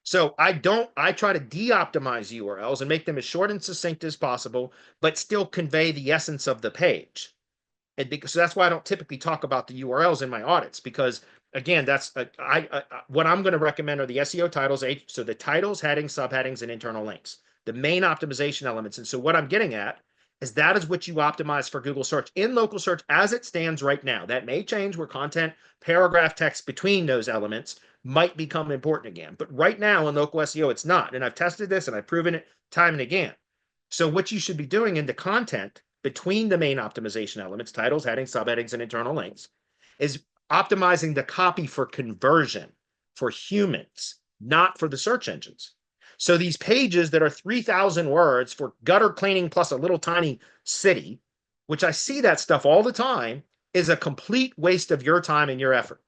[SPEAKER 3] So I try to de-optimize URLs and make them as short and succinct as possible, but still convey the essence of the page. And so that's why I don't typically talk about the URLs in my audits, because again, that's what I'm going to recommend are the SEO titles. So the titles, headings, subheadings, and internal links, the main optimization elements. And so what I'm getting at is that is what you optimize for Google search in local search as it stands right now. That may change where content, paragraph text between those elements might become important again. But right now in local SEO, it's not. And I've tested this and I've proven it time and again. So what you should be doing in the content between the main optimization elements, titles, headings, subheadings, and internal links, is optimizing the copy for conversion for humans, not for the search engines. So these pages that are 3,000 words for gutter cleaning plus a little tiny city, which I see that stuff all the time, is a complete waste of your time and your effort,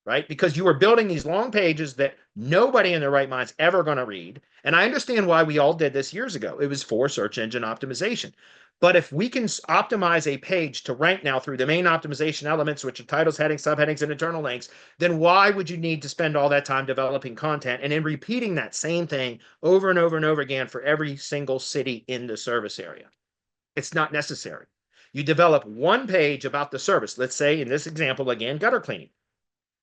[SPEAKER 3] right? Because you are building these long pages that nobody in their right mind's ever going to read. And I understand why we all did this years ago. It was for search engine optimization. But if we can optimize a page to rank now through the main optimization elements, which are titles, headings, subheadings, and internal links, then why would you need to spend all that time developing content and then repeating that same thing over and over and over again for every single city in the service area? It's not necessary. You develop one page about the service. Let's say in this example, again, gutter cleaning,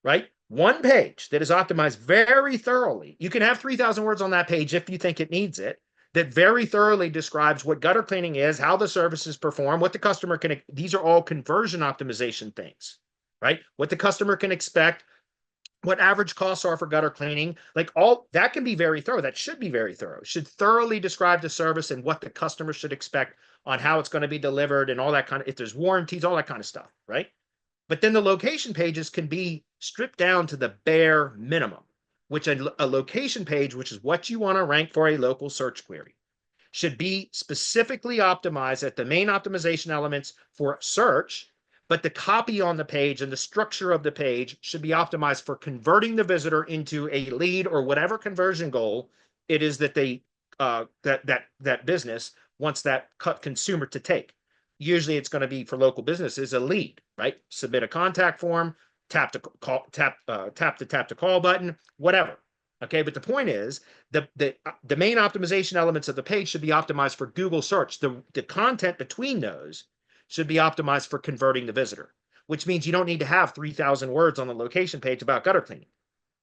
[SPEAKER 3] right? One page that is optimized very thoroughly. You can have 3,000 words on that page if you think it needs it, that very thoroughly describes what gutter cleaning is, how the services perform, what the customer can, these are all conversion optimization things, right? What the customer can expect, what average costs are for gutter cleaning, like all that can be very thorough. That should be very thorough. Should thoroughly describe the service and what the customer should expect on how it's going to be delivered and all that kind of, if there's warranties, all that kind of stuff, right? But then the location pages can be stripped down to the bare minimum, which a location page, which is what you want to rank for a local search query, should be specifically optimized at the main optimization elements for search, but the copy on the page and the structure of the page should be optimized for converting the visitor into a lead or whatever conversion goal it is that they that business wants that consumer to take. Usually it's going to be for local businesses a lead, right? Submit a contact form, tap the call button, whatever. Okay, but the point is the main optimization elements of the page should be optimized for Google search. The content between those should be optimized for converting the visitor, which means you don't need to have 3,000 words on the location page about gutter cleaning,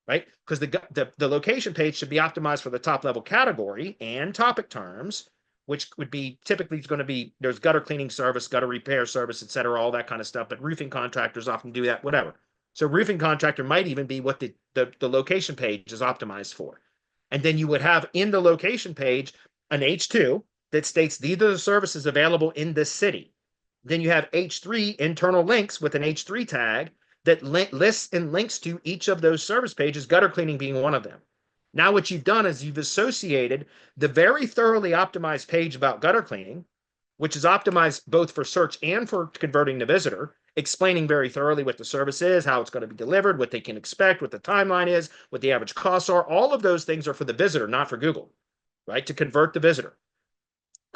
[SPEAKER 3] right? Because the location page should be optimized for the top level category and topic terms, which would be typically going to be, there's gutter cleaning service, gutter repair service, et cetera, all that kind of stuff. But roofing contractors often do that, whatever. So roofing contractor might even be what the location page is optimized for. And then you would have in the location page an H2 that states these are the services available in this city. Then you have H3 internal links with an H3 tag that lists and links to each of those service pages, gutter cleaning being one of them. Now what you've done is you've associated the very thoroughly optimized page about gutter cleaning, which is optimized both for search and for converting the visitor, explaining very thoroughly what the service is, how it's going to be delivered, what they can expect, what the timeline is, what the average costs are. All of those things are for the visitor, not for Google, right? To convert the visitor.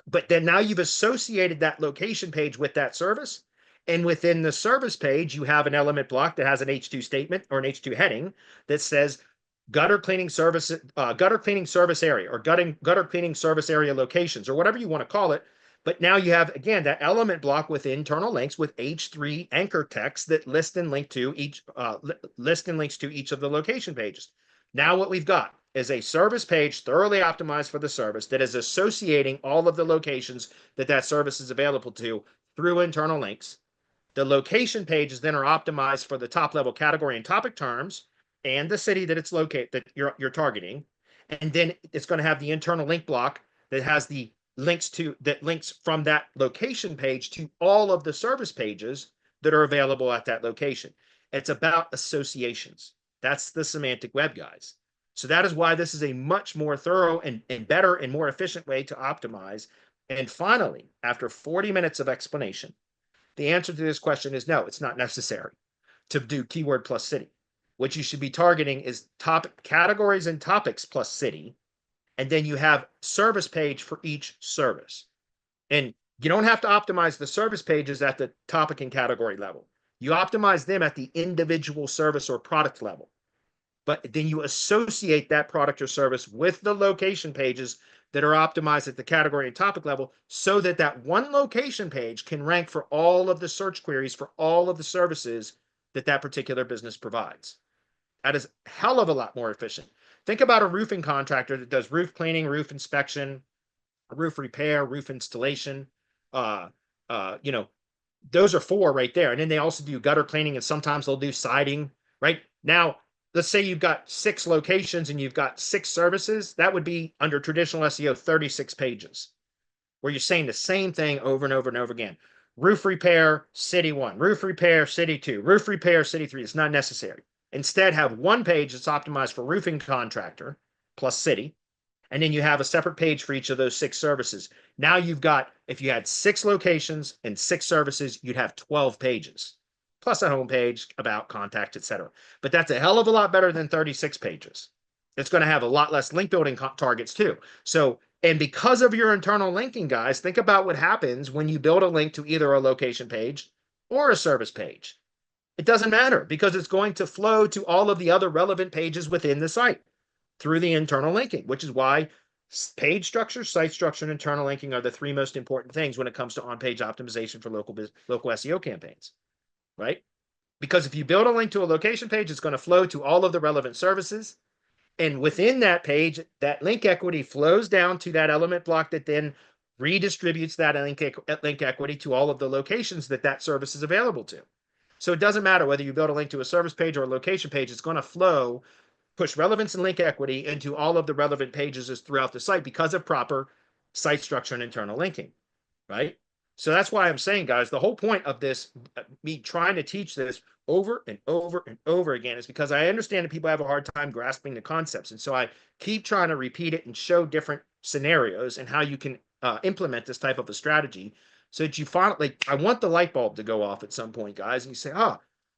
[SPEAKER 3] But then now you've associated that location page with that service. And within the service page, you have an element block that has an H2 statement or an H2 heading that says gutter cleaning service area, or gutter cleaning service area locations, or whatever you want to call it. But now you have, again, that element block with internal links with H3 anchor text that list and links to each of the location pages. Now what we've got is a service page thoroughly optimized for the service that is associating all of the locations that service is available to through internal links. The location pages then are optimized for the top level category and topic terms and the city that it's located, that you're targeting. And then it's going to have the internal link block that has the links from that location page to all of the service pages that are available at that location. It's about associations. That's the semantic web, guys. So that is why this is a much more thorough and better and more efficient way to optimize. And finally, after 40 minutes of explanation, the answer to this question is no, it's not necessary to do keyword plus city. What you should be targeting is topic categories and topics plus city. And then you have service page for each service. And you don't have to optimize the service pages at the topic and category level. You optimize them at the individual service or product level. But then you associate that product or service with the location pages that are optimized at the category and topic level, so that that one location page can rank for all of the search queries for all of the services that particular business provides. That is a hell of a lot more efficient. Think about a roofing contractor that does roof cleaning, roof inspection, roof repair, roof installation. Those are 4 right there. And then they also do gutter cleaning, and sometimes they'll do siding, right? Now, let's say you've got 6 locations and you've got 6 services. That would be, under traditional SEO, 36 pages, where you're saying the same thing over and over and over again. Roof repair, city 1, roof repair, city 2, roof repair, city 3. It's not necessary. Instead, have one page that's optimized for roofing contractor plus city. And then you have a separate page for each of those 6 services. Now you've got, if you had 6 locations and 6 services, you'd have 12 pages, plus a home page, about, contact, etc. But that's a hell of a lot better than 36 pages. It's going to have a lot less link building targets too. So, and because of your internal linking, guys, think about what happens when you build a link to either a location page or a service page. It doesn't matter, because it's going to flow to all of the other relevant pages within the site through the internal linking, which is why page structure, site structure, and internal linking are the 3 most important things when it comes to on-page optimization for local SEO campaigns, right? Because if you build a link to a location page, it's going to flow to all of the relevant services. And within that page, that link equity flows down to that element block that then redistributes that link equity to all of the locations that service is available to. So it doesn't matter whether you build a link to a service page or a location page, it's going to flow, push relevance and link equity into all of the relevant pages throughout the site because of proper site structure and internal linking, right? So that's why I'm saying, guys, the whole point of this, me trying to teach this over and over and over again, is because I understand that people have a hard time grasping the concepts. And so I keep trying to repeat it and show different scenarios and how you can implement this type of a strategy, so that you finally, I want the light bulb to go off at some point, guys, and you say,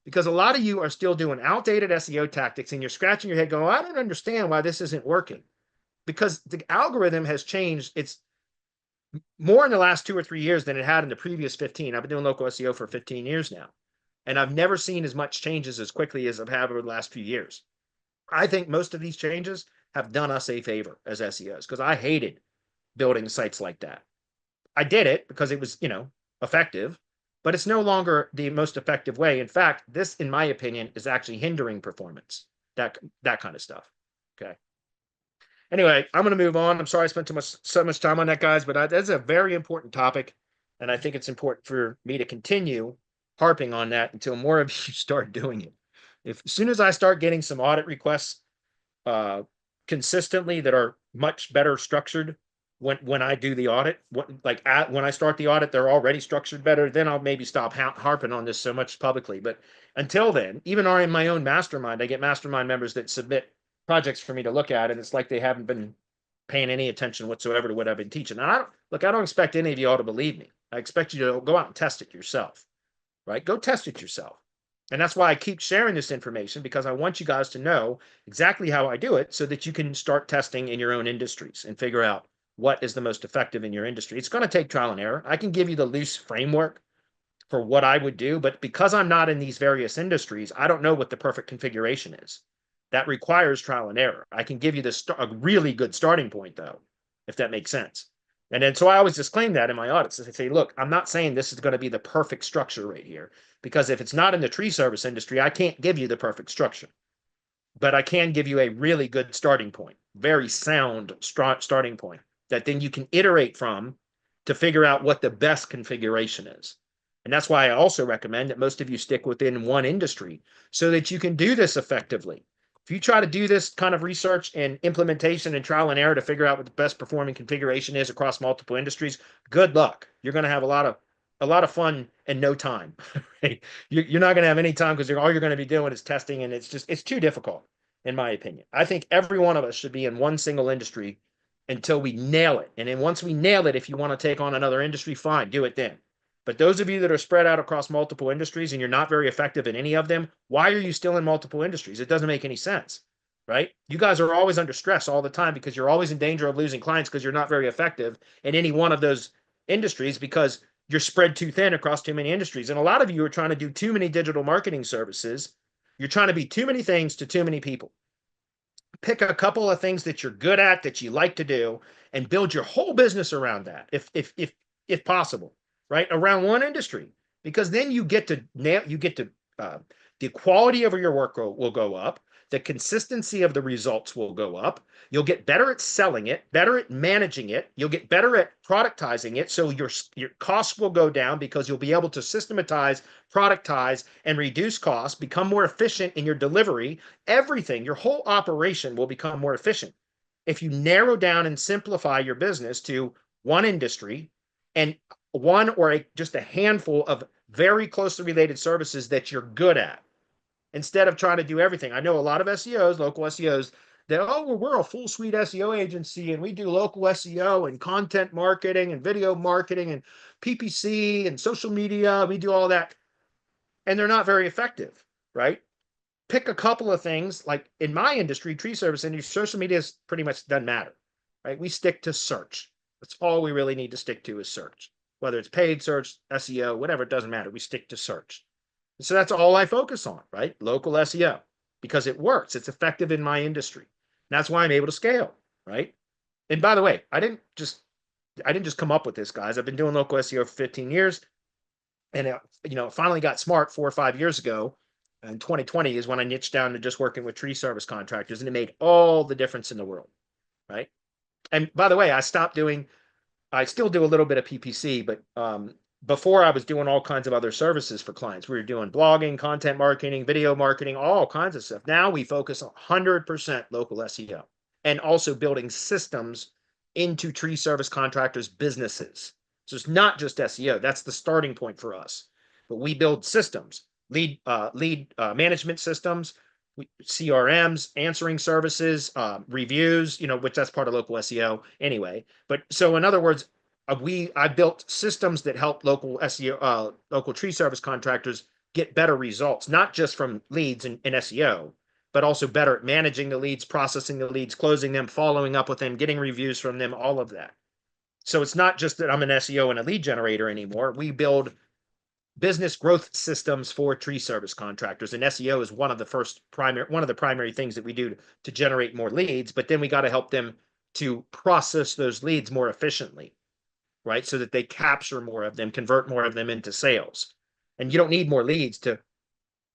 [SPEAKER 3] because a lot of you are still doing outdated SEO tactics and you're scratching your head going, I don't understand why this isn't working. Because the algorithm has changed. It's more in the last 2 or 3 years than it had in the previous 15. I've been doing local SEO for 15 years now, and I've never seen as much changes as quickly as I've had over the last few years. I think most of these changes have done us a favor as SEOs, because I hated building sites like that. I did it because it was, effective, but it's no longer the most effective way. In fact, this, in my opinion, is actually hindering performance, that kind of stuff. Okay. Anyway, I'm going to move on. I'm sorry I spent so much time on that, guys, but that's a very important topic. And I think it's important for me to continue harping on that until more of you start doing it. As soon as I start getting some audit requests consistently that are much better structured, when I do the audit, when I start the audit, they're already structured better, then I'll maybe stop harping on this so much publicly. But until then, even in my own mastermind, I get mastermind members that submit projects for me to look at, and it's like they haven't been paying any attention whatsoever to what I've been teaching. And I don't expect any of you all to believe me. I expect you to go out and test it yourself, right? Go test it yourself. And that's why I keep sharing this information, because I want you guys to know exactly how I do it so that you can start testing in your own industries and figure out what is the most effective in your industry. It's going to take trial and error. I can give you the loose framework for what I would do, but because I'm not in these various industries, I don't know what the perfect configuration is. That requires trial and error. I can give you a really good starting point, though, if that makes sense. And then so I always disclaim that in my audits. I say, look, I'm not saying this is going to be the perfect structure right here, because if it's not in the tree service industry, I can't give you the perfect structure. But I can give you a really good starting point, very sound starting point that then you can iterate from to figure out what the best configuration is. And that's why I also recommend that most of you stick within one industry so that you can do this effectively. If you try to do this kind of research and implementation and trial and error to figure out what the best performing configuration is across multiple industries, good luck. You're going to have a lot of fun and no time. Right? You're not going to have any time, because all you're going to be doing is testing, and it's too difficult, in my opinion. I think every one of us should be in one single industry until we nail it. And then once we nail it, if you want to take on another industry, fine, do it then. But those of you that are spread out across multiple industries and you're not very effective in any of them, why are you still in multiple industries? It doesn't make any sense, right? You guys are always under stress all the time because you're always in danger of losing clients because you're not very effective in any one of those industries, because you're spread too thin across too many industries. And a lot of you are trying to do too many digital marketing services. You're trying to be too many things to too many people. Pick a couple of things that you're good at, that you like to do, and build your whole business around that, if possible, right? Around one industry, because then you get to the quality of your work will go up, the consistency of the results will go up. You'll get better at selling it, better at managing it. You'll get better at productizing it, so your costs will go down because you'll be able to systematize, productize, and reduce costs, become more efficient in your delivery. Everything, your whole operation will become more efficient if you narrow down and simplify your business to one industry and one or just a handful of very closely related services that you're good at, instead of trying to do everything. I know a lot of SEOs, local SEOs, that, oh, well, we're a full suite SEO agency and we do local SEO and content marketing and video marketing and PPC and social media. We do all that. And they're not very effective, right? Pick a couple of things. Like in my industry, tree service industry, social media pretty much doesn't matter, right? We stick to search. That's all we really need to stick to, is search. Whether it's paid search, SEO, whatever, it doesn't matter. We stick to search. So that's all I focus on, right? Local SEO, because it works. It's effective in my industry. And that's why I'm able to scale, right? And by the way, I didn't just come up with this, guys. I've been doing local SEO for 15 years. And it finally got smart 4 or 5 years ago. And 2020 is when I niched down to just working with tree service contractors, and it made all the difference in the world, right? And by the way, I still do a little bit of PPC, but before I was doing all kinds of other services for clients. We were doing blogging, content marketing, video marketing, all kinds of stuff. Now we focus 100% local SEO, and also building systems into tree service contractors' businesses. So it's not just SEO. That's the starting point for us. But we build systems, lead management systems, CRMs, answering services, reviews, which that's part of local SEO anyway. But so in other words, I built systems that help local SEO, local tree service contractors get better results, not just from leads and SEO, but also better at managing the leads, processing the leads, closing them, following up with them, getting reviews from them, all of that. So it's not just that I'm an SEO and a lead generator anymore. We build business growth systems for tree service contractors, and SEO is one of the primary things that we do to generate more leads. But then we got to help them to process those leads more efficiently, right? So that they capture more of them, convert more of them into sales. And you don't need more leads to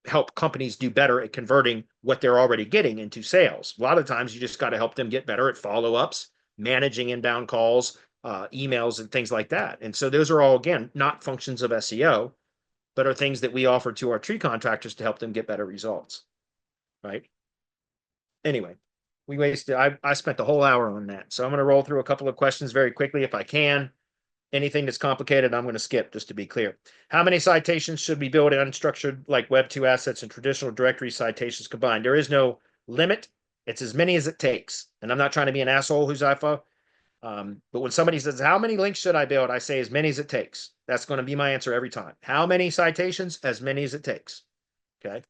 [SPEAKER 3] help companies do better at converting what they're already getting into sales. A lot of times you just got to help them get better at follow-ups, managing inbound calls, emails, and things like that. And so those are all, again, not functions of SEO, but are things that we offer to our tree contractors to help them get better results, right? Anyway, I spent the whole hour on that. So I'm going to roll through a couple of questions very quickly if I can. Anything that's complicated, I'm going to skip, just to be clear. How many citations should we build in unstructured, like Web 2 assets and traditional directory citations combined? There is no limit. It's as many as it takes. And I'm not trying to be an asshole, Huzafa. But when somebody says, how many links should I build? I say as many as it takes. That's going to be my answer every time. How many citations? As many as it takes. Okay.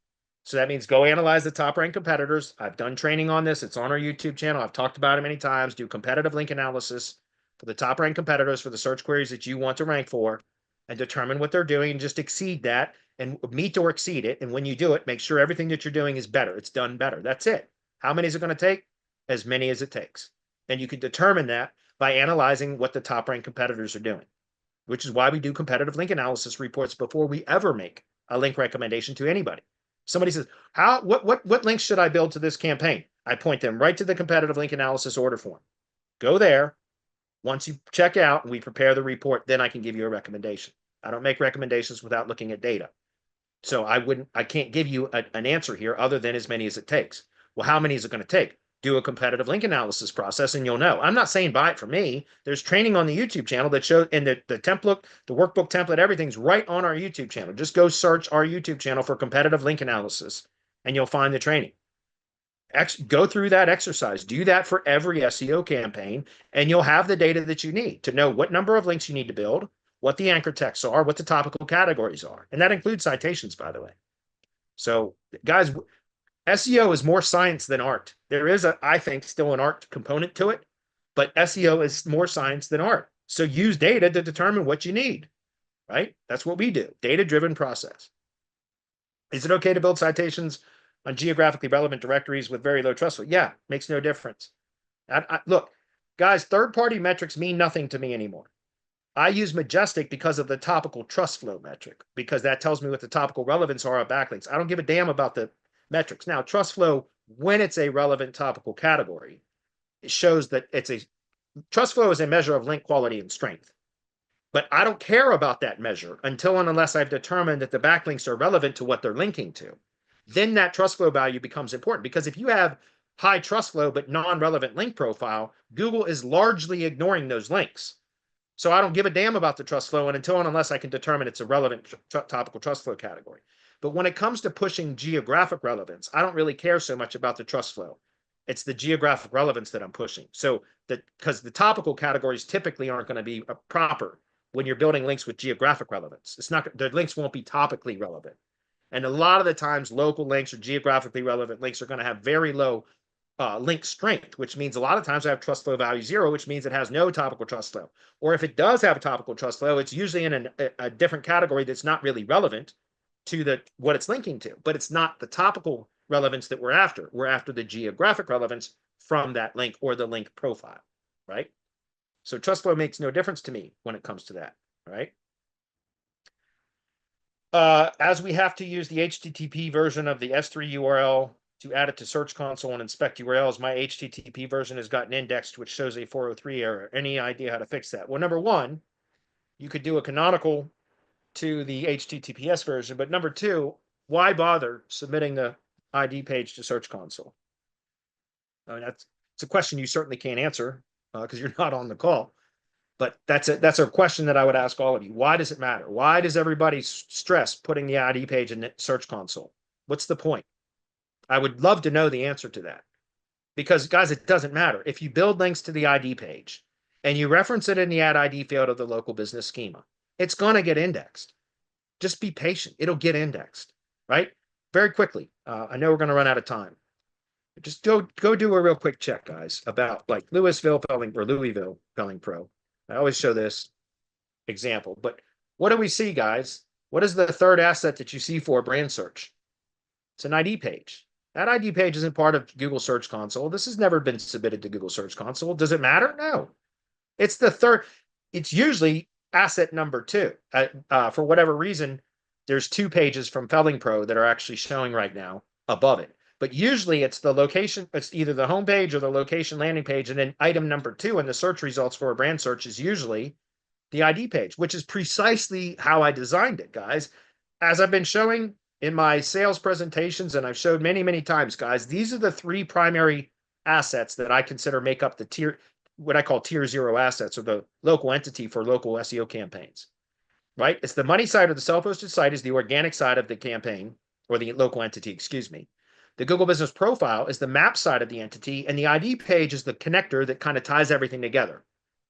[SPEAKER 3] So that means go analyze the top ranked competitors. I've done training on this. It's on our YouTube channel. I've talked about it many times. Do competitive link analysis for the top ranked competitors for the search queries that you want to rank for and determine what they're doing and just exceed that and meet or exceed it. And when you do it, make sure everything that you're doing is better. It's done better. That's it. How many is it going to take? As many as it takes. And you can determine that by analyzing what the top ranked competitors are doing, which is why we do competitive link analysis reports before we ever make a link recommendation to anybody. Somebody says, what links should I build to this campaign? I point them right to the competitive link analysis order form. Go there. Once you check out and we prepare the report, then I can give you a recommendation. I don't make recommendations without looking at data. So I can't give you an answer here other than as many as it takes. Well, how many is it going to take? Do a competitive link analysis process and you'll know. I'm not saying buy it from me. There's training on the YouTube channel that shows, and the template, the workbook template, everything's right on our YouTube channel. Just go search our YouTube channel for competitive link analysis and you'll find the training. Go through that exercise. Do that for every SEO campaign and you'll have the data that you need to know what number of links you need to build, what the anchor texts are, what the topical categories are. And that includes citations, by the way. So guys, SEO is more science than art. There is I think, still an art component to it, but SEO is more science than art. So use data to determine what you need, right? That's what we do, data-driven process. Is it okay to build citations on geographically relevant directories with very low trust flow? Yeah, makes no difference. Look, guys, third-party metrics mean nothing to me anymore. I use Majestic because of the topical trust flow metric, because that tells me what the topical relevance are of backlinks. I don't give a damn about the metrics. Now, trust flow, when it's a relevant topical category, it shows that trust flow is a measure of link quality and strength. But I don't care about that measure until and unless I've determined that the backlinks are relevant to what they're linking to. Then that trust flow value becomes important, because if you have high trust flow but non-relevant link profile, Google is largely ignoring those links. So I don't give a damn about the trust flow until and unless I can determine it's a relevant topical trust flow category. But when it comes to pushing geographic relevance, I don't really care so much about the trust flow. It's the geographic relevance that I'm pushing. So because the topical categories typically aren't going to be proper when you're building links with geographic relevance. The links won't be topically relevant. And a lot of the times local links or geographically relevant links are going to have very low link strength, which means a lot of times I have trust flow value 0, which means it has no topical trust flow. Or if it does have a topical trust flow, it's usually in a different category that's not really relevant to what it's linking to. But it's not the topical relevance that we're after. We're after the geographic relevance from that link or the link profile, right? So trust flow makes no difference to me when it comes to that, right? As we have to use the HTTP version of the S3 URL to add it to Search Console and inspect URLs, my HTTP version has gotten indexed, which shows a 403 error. Any idea how to fix that? Well, number one, you could do a canonical to the HTTPS version, but number two, why bother submitting the ID page to Search Console? I mean, it's a question you certainly can't answer because you're not on the call. But that's a question that I would ask all of you. Why does it matter? Why does everybody stress putting the ID page in the Search Console? What's the point? I would love to know the answer to that. Because, guys, it doesn't matter. If you build links to the ID page and you reference it in the add ID field of the local business schema, it's going to get indexed. Just be patient. It'll get indexed, right? Very quickly. I know we're going to run out of time. Just go do a real quick check, guys, about like Louisville Pelling Pro. I always show this example, but what do we see, guys? What is the third asset that you see for brand search? It's an ID page. That ID page isn't part of Google Search Console. This has never been submitted to Google Search Console. Does it matter? No. It's the third. It's usually asset number 2. For whatever reason, there's 2 pages from Felling Pro that are actually showing right now above it. But usually it's the location, it's either the home page or the location landing page. And then item number 2 in the search results for a brand search is usually the ID page, which is precisely how I designed it, guys. As I've been showing in my sales presentations, and I've showed many, many times, guys, these are the 3 primary assets that I consider make up the tier, what I call tier 0 assets, or the local entity for local SEO campaigns, right? It's the money side, or the self-hosted site is the organic side of the campaign, or the local entity, excuse me. The Google Business Profile is the map side of the entity, and the ID page is the connector that kind of ties everything together.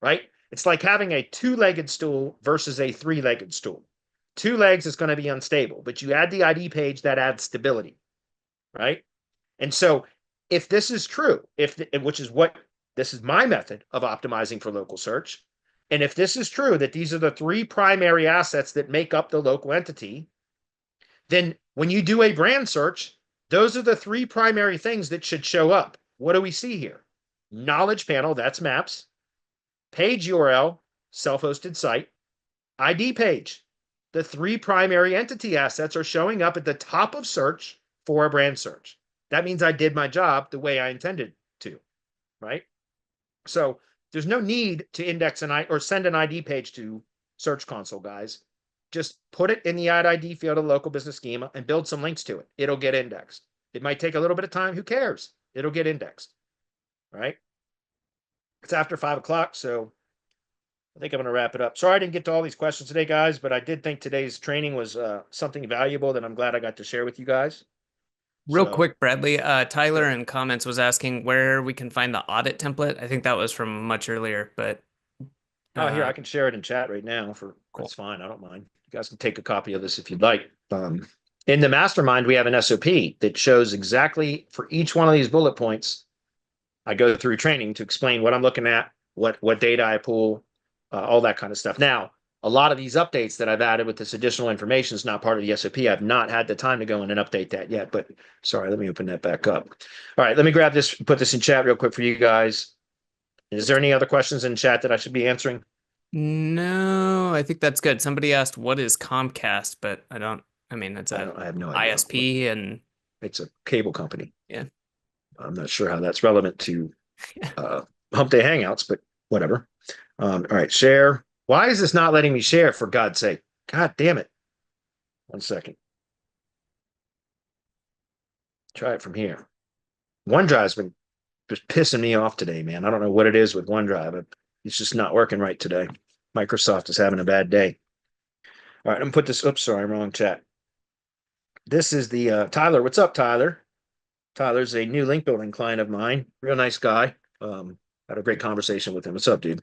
[SPEAKER 3] right? It's like having a two-legged stool versus a three-legged stool. Two legs is going to be unstable, but you add the ID page that adds stability, right? And so if this is true, which is what this is my method of optimizing for local search. And if this is true, that these are the three primary assets that make up the local entity, then when you do a brand search, those are the three primary things that should show up. What do we see here? Knowledge panel, that's maps. Page URL, self-hosted site. ID page. The three primary entity assets are showing up at the top of search for a brand search. That means I did my job the way I intended to, right? So there's no need to index or send an ID page to Search Console, guys. Just put it in the add ID field of the local business schema and build some links to it. It'll get indexed. It might take a little bit of time. Who cares? It'll get indexed, right? It's after 5 o'clock, so I think I'm going to wrap it up. Sorry I didn't get to all these questions today, guys, but I did think today's training was something valuable that I'm glad I got to share with you guys.
[SPEAKER 1] Real
[SPEAKER 3] So,
[SPEAKER 1] quick, Bradley, Tyler
[SPEAKER 3] yeah.
[SPEAKER 1] in comments was asking where we can find the audit template. I think that was from much earlier, but
[SPEAKER 3] Oh, here, I can share it in chat right now
[SPEAKER 1] Cool.
[SPEAKER 3] That's fine. I don't mind. You guys can take a copy of this if you'd like. In the mastermind, we have an SOP that shows exactly for each one of these bullet points. I go through training to explain what I'm looking at, what data I pull, all that kind of stuff. Now, a lot of these updates that I've added with this additional information is not part of the SOP. I've not had the time to go in and update that yet, but sorry, let me open that back up. All right, let me grab this, put this in chat real quick for you guys. Is there any other questions in chat that I should be answering?
[SPEAKER 1] no, I think that's good. Somebody asked what is Comcast, but I mean, it's
[SPEAKER 3] I have no idea.
[SPEAKER 1] ISP and
[SPEAKER 3] It's a cable company.
[SPEAKER 1] Yeah.
[SPEAKER 3] I'm not sure how that's relevant to Hump Day Hangouts, but whatever. All right, share. Why is this not letting me share, for God's sake? God damn it. 1 second. Try it from here. OneDrive's been just pissing me off today, man. I don't know what it is with OneDrive. It's just not working right today. Microsoft is having a bad day. All right, I'm gonna put this. Oops, sorry, wrong chat. This is the Tyler. What's up, Tyler? Tyler's a new link building client of mine. Real nice guy. Had a great conversation with him. What's up, dude?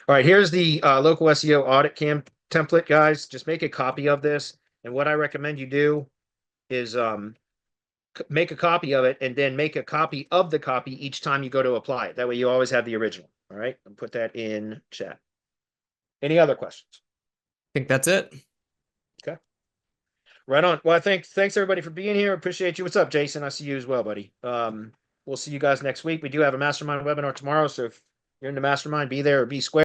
[SPEAKER 3] All right, here's the local SEO audit cam template, guys. Just make a copy of this. And what I recommend you do is make a copy of it and then make a copy of the copy each time you go to apply it. That way you always have the original. All right, and put that in chat. Any other questions?
[SPEAKER 1] I think that's it.
[SPEAKER 3] Okay. Right on. Well, thanks everybody for being here. Appreciate you. What's up, Jason? I see you as well, buddy. We'll see you guys next week. We do have a mastermind webinar tomorrow, so if you're in the mastermind, be there or be square.